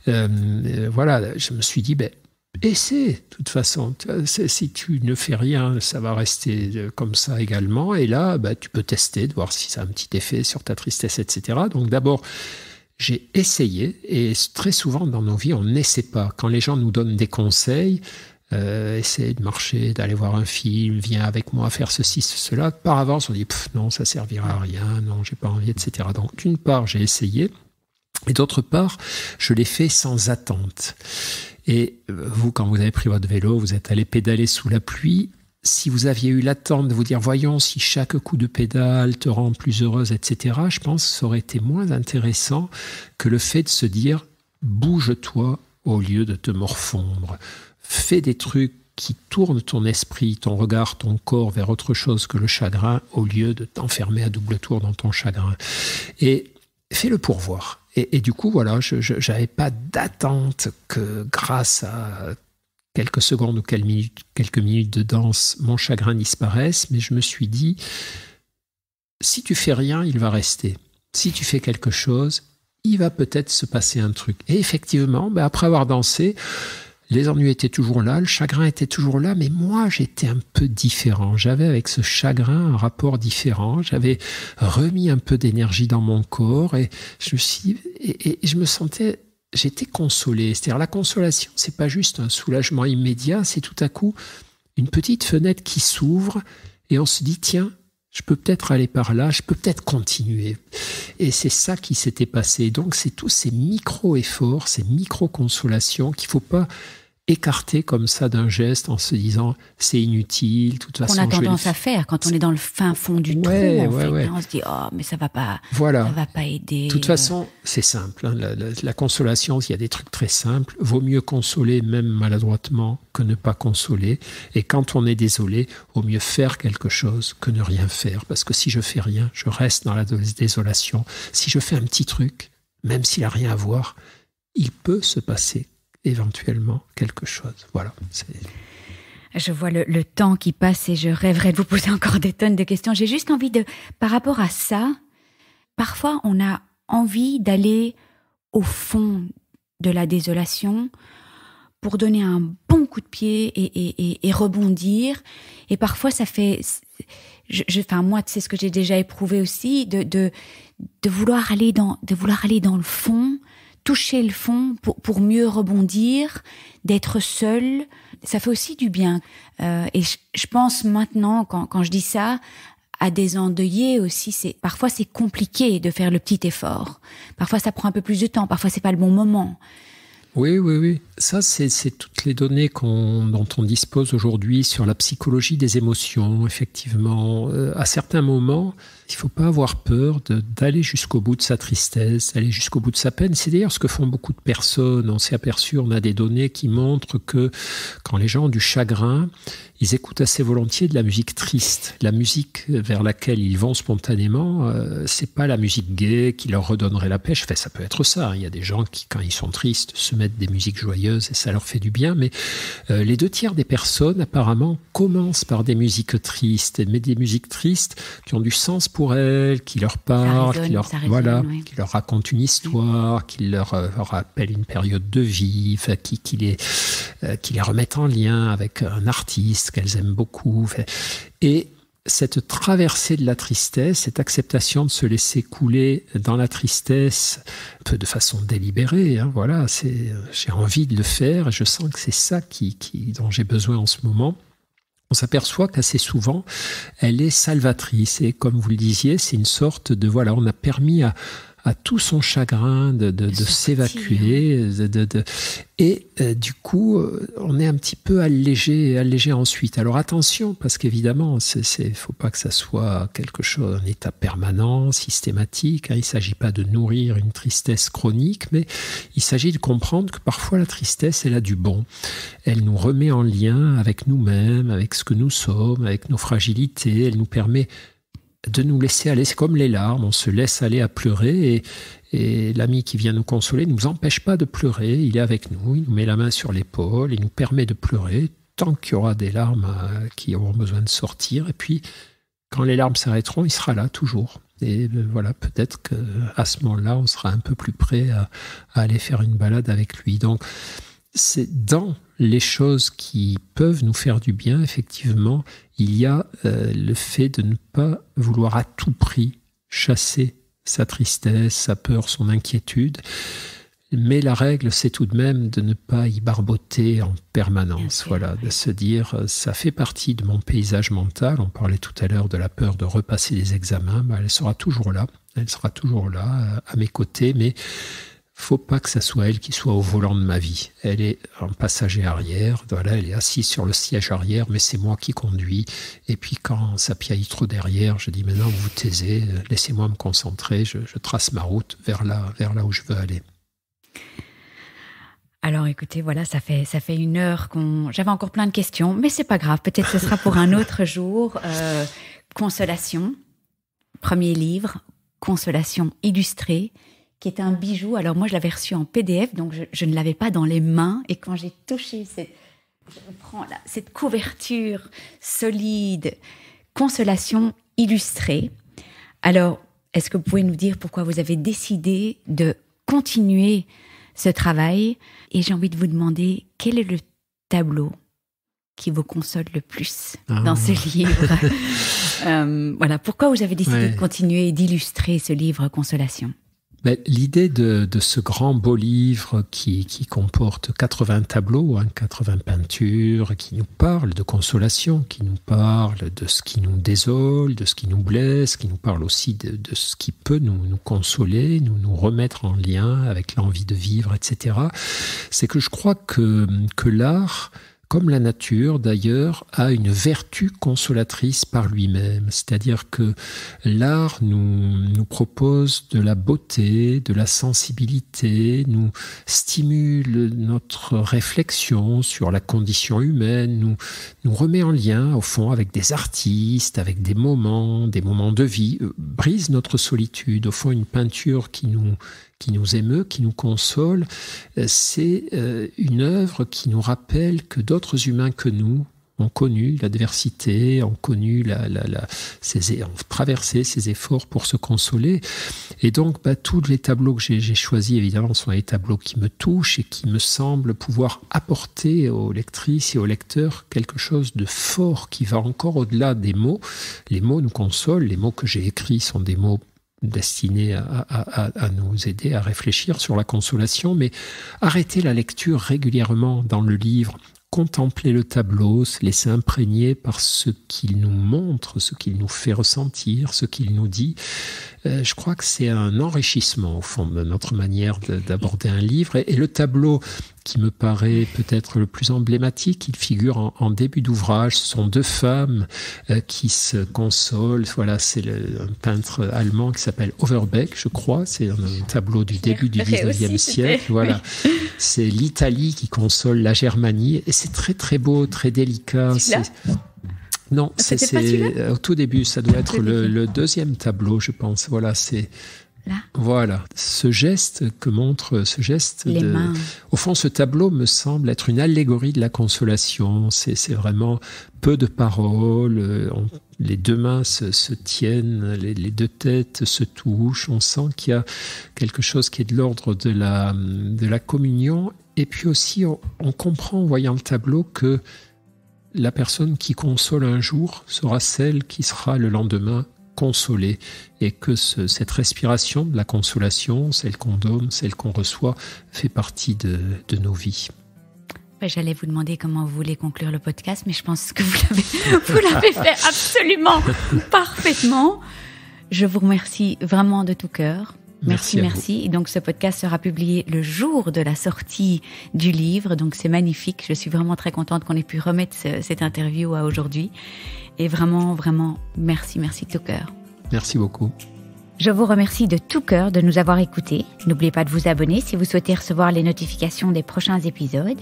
je me suis dit, essaie, de toute façon. Si tu ne fais rien, ça va rester comme ça également. Et là, tu peux tester, de voir si ça a un petit effet sur ta tristesse, etc. Donc d'abord, j'ai essayé, et très souvent dans nos vies, on n'essaie pas. Quand les gens nous donnent des conseils, essayer de marcher, d'aller voir un film, viens avec moi faire ceci, cela. Par avance, on dit non, ça servira à rien, non, j'ai pas envie, etc. Donc, d'une part, j'ai essayé, et d'autre part, je l'ai fait sans attente. Et vous, quand vous avez pris votre vélo, vous êtes allé pédaler sous la pluie. Si vous aviez eu l'attente de vous dire, voyons, si chaque coup de pédale te rend plus heureuse, etc., je pense que ça aurait été moins intéressant que le fait de se dire, bouge-toi au lieu de te morfondre. Fais des trucs qui tournent ton esprit, ton regard, ton corps vers autre chose que le chagrin au lieu de t'enfermer à double tour dans ton chagrin. Et fais-le pour voir. Et du coup, je n'avais pas d'attente que grâce à quelques secondes ou quelques minutes de danse, mon chagrin disparaisse, mais je me suis dit, si tu fais rien, il va rester. Si tu fais quelque chose, il va peut-être se passer un truc. Et effectivement, après avoir dansé, les ennuis étaient toujours là, le chagrin était toujours là, mais moi, j'étais un peu différent. J'avais avec ce chagrin un rapport différent. J'avais remis un peu d'énergie dans mon corps et je me sentais, j'étais consolé. C'est-à-dire, la consolation, c'est pas juste un soulagement immédiat, c'est tout à coup une petite fenêtre qui s'ouvre et on se dit, tiens, Je peux peut-être aller par là, je peux peut-être continuer. Et c'est ça qui s'était passé. Donc, c'est tous ces micro-efforts, ces micro-consolations qu'il ne faut pas écarter comme ça d'un geste en se disant c'est inutile, de toute façon. On a tendance à faire quand on est dans le fin fond du trou. On se dit mais ça va pas aider. De toute façon, c'est simple. Hein, la consolation, il y a des trucs très simples. Vaut mieux consoler même maladroitement que ne pas consoler. Et quand on est désolé, vaut mieux faire quelque chose que ne rien faire. Parce que si je fais rien, je reste dans la désolation. Si je fais un petit truc, même s'il n'a rien à voir, il peut se passer éventuellement quelque chose. Voilà. Je vois le temps qui passe et je rêverais de vous poser encore des tonnes de questions. J'ai juste envie par rapport à ça, parfois on a envie d'aller au fond de la désolation pour donner un bon coup de pied et rebondir. Et parfois ça fait... moi, c'est ce que j'ai déjà éprouvé aussi, de vouloir aller dans le fond, toucher le fond pour mieux rebondir, d'être seul, ça fait aussi du bien. Et je pense maintenant, quand je dis ça, à des endeuillés aussi, parfois c'est compliqué de faire le petit effort. Parfois ça prend un peu plus de temps, parfois c'est pas le bon moment. Oui. Ça, c'est toutes les données dont on dispose aujourd'hui sur la psychologie des émotions. Effectivement, à certains moments, il ne faut pas avoir peur d'aller jusqu'au bout de sa tristesse, d'aller jusqu'au bout de sa peine. C'est d'ailleurs ce que font beaucoup de personnes. On s'est aperçu, on a des données qui montrent que quand les gens ont du chagrin, ils écoutent assez volontiers de la musique triste. La musique vers laquelle ils vont spontanément, c'est pas la musique gaie qui leur redonnerait la pêche. Enfin, ça peut être ça. Il y a des gens qui, quand ils sont tristes, se mettent des musiques joyeuses et ça leur fait du bien. Mais les 2/3 des personnes, apparemment, commencent par des musiques tristes, mais des musiques tristes qui ont du sens pour elles, qui leur parlent, qui leur racontent une histoire, qui leur rappellent une période de vie, enfin, qui les remettent en lien avec un artiste qu'elles aiment beaucoup. Et cette traversée de la tristesse, cette acceptation de se laisser couler dans la tristesse, un peu de façon délibérée, hein, voilà, j'ai envie de le faire et je sens que c'est ça dont j'ai besoin en ce moment. On s'aperçoit qu'assez souvent, elle est salvatrice et comme vous le disiez, c'est une sorte de, on a permis à tout son chagrin de s'évacuer et du coup on est un petit peu allégé ensuite. Alors attention, parce qu'évidemment faut pas que ça soit quelque chose, un état permanent, systématique, hein. Il s'agit pas de nourrir une tristesse chronique, mais il s'agit de comprendre que parfois la tristesse, elle a du bon, elle nous remet en lien avec nous-mêmes, avec ce que nous sommes, avec nos fragilités, elle nous permet de nous laisser aller. C'est comme les larmes, on se laisse aller à pleurer et l'ami qui vient nous consoler ne nous empêche pas de pleurer, il est avec nous, il nous met la main sur l'épaule, il nous permet de pleurer tant qu'il y aura des larmes qui auront besoin de sortir, et puis quand les larmes s'arrêteront, il sera là toujours. Et voilà, peut-être qu'à ce moment-là, on sera un peu plus prêt à aller faire une balade avec lui. Donc, c'est dans les choses qui peuvent nous faire du bien, effectivement, il y a le fait de ne pas vouloir à tout prix chasser sa tristesse, sa peur, son inquiétude. Mais la règle, c'est tout de même de ne pas y barboter en permanence. Voilà, de se dire, ça fait partie de mon paysage mental. On parlait tout à l'heure de la peur de repasser les examens. Elle sera toujours là. Elle sera toujours là, à mes côtés, mais faut pas que ça soit elle qui soit au volant de ma vie. Elle est en passager arrière, voilà, elle est assise sur le siège arrière, mais c'est moi qui conduis. Et puis quand ça piaille trop derrière, je dis maintenant vous vous taisez, laissez-moi me concentrer, je trace ma route vers là où je veux aller. Alors écoutez, voilà, ça fait 1 heure j'avais encore plein de questions, mais c'est pas grave, peut-être ce sera pour un autre jour. Consolation, premier livre, Consolation illustrée, qui est un bijou. Alors moi, je l'avais reçu en PDF, donc je ne l'avais pas dans les mains. Et quand j'ai touché cette couverture solide, Consolation illustrée. Alors, est-ce que vous pouvez nous dire pourquoi vous avez décidé de continuer ce travail? Et j'ai envie de vous demander, quel est le tableau qui vous console le plus dans ce livre? Voilà, pourquoi vous avez décidé de continuer d'illustrer ce livre Consolation? L'idée de ce grand beau livre qui comporte 80 tableaux, 80 peintures, qui nous parle de consolation, qui nous parle de ce qui nous désole, de ce qui nous blesse, qui nous parle aussi de ce qui peut nous consoler, nous remettre en lien avec l'envie de vivre, etc. C'est que je crois que l'art, comme la nature d'ailleurs, a une vertu consolatrice par lui-même. C'est-à-dire que l'art nous propose de la beauté, de la sensibilité, nous stimule notre réflexion sur la condition humaine, nous remet en lien au fond avec des artistes, avec des moments de vie, brise notre solitude. Au fond, une peinture qui nous émeut, qui nous console, c'est une œuvre qui nous rappelle que d'autres humains que nous ont connu l'adversité, ont connu ont traversé ces efforts pour se consoler. Et donc, tous les tableaux que j'ai choisis, évidemment, sont des tableaux qui me touchent et qui me semblent pouvoir apporter aux lectrices et aux lecteurs quelque chose de fort qui va encore au-delà des mots. Les mots nous consolent, les mots que j'ai écrits sont des mots destinés à nous aider à réfléchir sur la consolation, mais arrêter la lecture régulièrement dans le livre, contempler le tableau, se laisser imprégner par ce qu'il nous montre, ce qu'il nous fait ressentir, ce qu'il nous dit. Je crois que c'est un enrichissement au fond de notre manière d'aborder un livre. Et le tableau qui me paraît peut-être le plus emblématique, il figure en début d'ouvrage. Ce sont deux femmes qui se consolent. Voilà, c'est un peintre allemand qui s'appelle Overbeck, je crois. C'est un tableau du début du 19e siècle. Voilà. Oui. C'est l'Italie qui console la Germanie. Et c'est très très beau, très délicat. Non, c'est au tout début. Ça doit être le deuxième tableau, je pense. Voilà, c'est là. Voilà, ce geste que montre ce geste. Mains. Au fond, ce tableau me semble être une allégorie de la consolation. C'est vraiment peu de paroles. Les deux mains se tiennent, les deux têtes se touchent. On sent qu'il y a quelque chose qui est de l'ordre de la communion. Et puis aussi, on comprend en voyant le tableau que la personne qui console un jour sera celle qui sera le lendemain consolée, et que cette respiration de la consolation, celle qu'on donne, celle qu'on reçoit, fait partie de nos vies. J'allais vous demander comment vous voulez conclure le podcast, mais je pense que vous l'avez fait absolument parfaitement. Je vous remercie vraiment de tout cœur. Merci. Et donc, ce podcast sera publié le jour de la sortie du livre. Donc, c'est magnifique. Je suis vraiment très contente qu'on ait pu remettre cette interview à aujourd'hui. Et vraiment, vraiment, merci de tout cœur. Merci beaucoup. Je vous remercie de tout cœur de nous avoir écoutés. N'oubliez pas de vous abonner si vous souhaitez recevoir les notifications des prochains épisodes.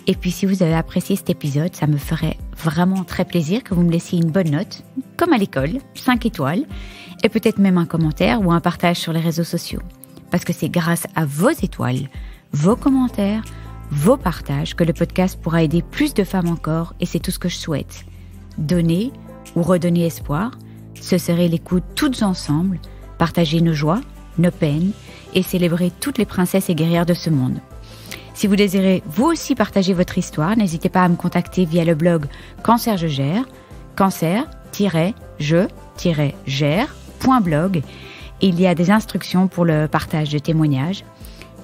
Et puis, si vous avez apprécié cet épisode, ça me ferait vraiment très plaisir que vous me laissiez une bonne note, comme à l'école, 5 étoiles. Et peut-être même un commentaire ou un partage sur les réseaux sociaux. Parce que c'est grâce à vos étoiles, vos commentaires, vos partages que le podcast pourra aider plus de femmes encore, et c'est tout ce que je souhaite. Donner ou redonner espoir, se serrer les coudes toutes ensemble, partager nos joies, nos peines et célébrer toutes les princesses et guerrières de ce monde. Si vous désirez vous aussi partager votre histoire, n'hésitez pas à me contacter via le blog Cancer je gère, cancer-je-gère.blog. Il y a des instructions pour le partage de témoignages.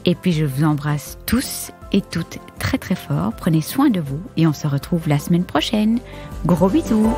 Et puis je vous embrasse tous et toutes très très fort. Prenez soin de vous et on se retrouve la semaine prochaine. Gros bisous.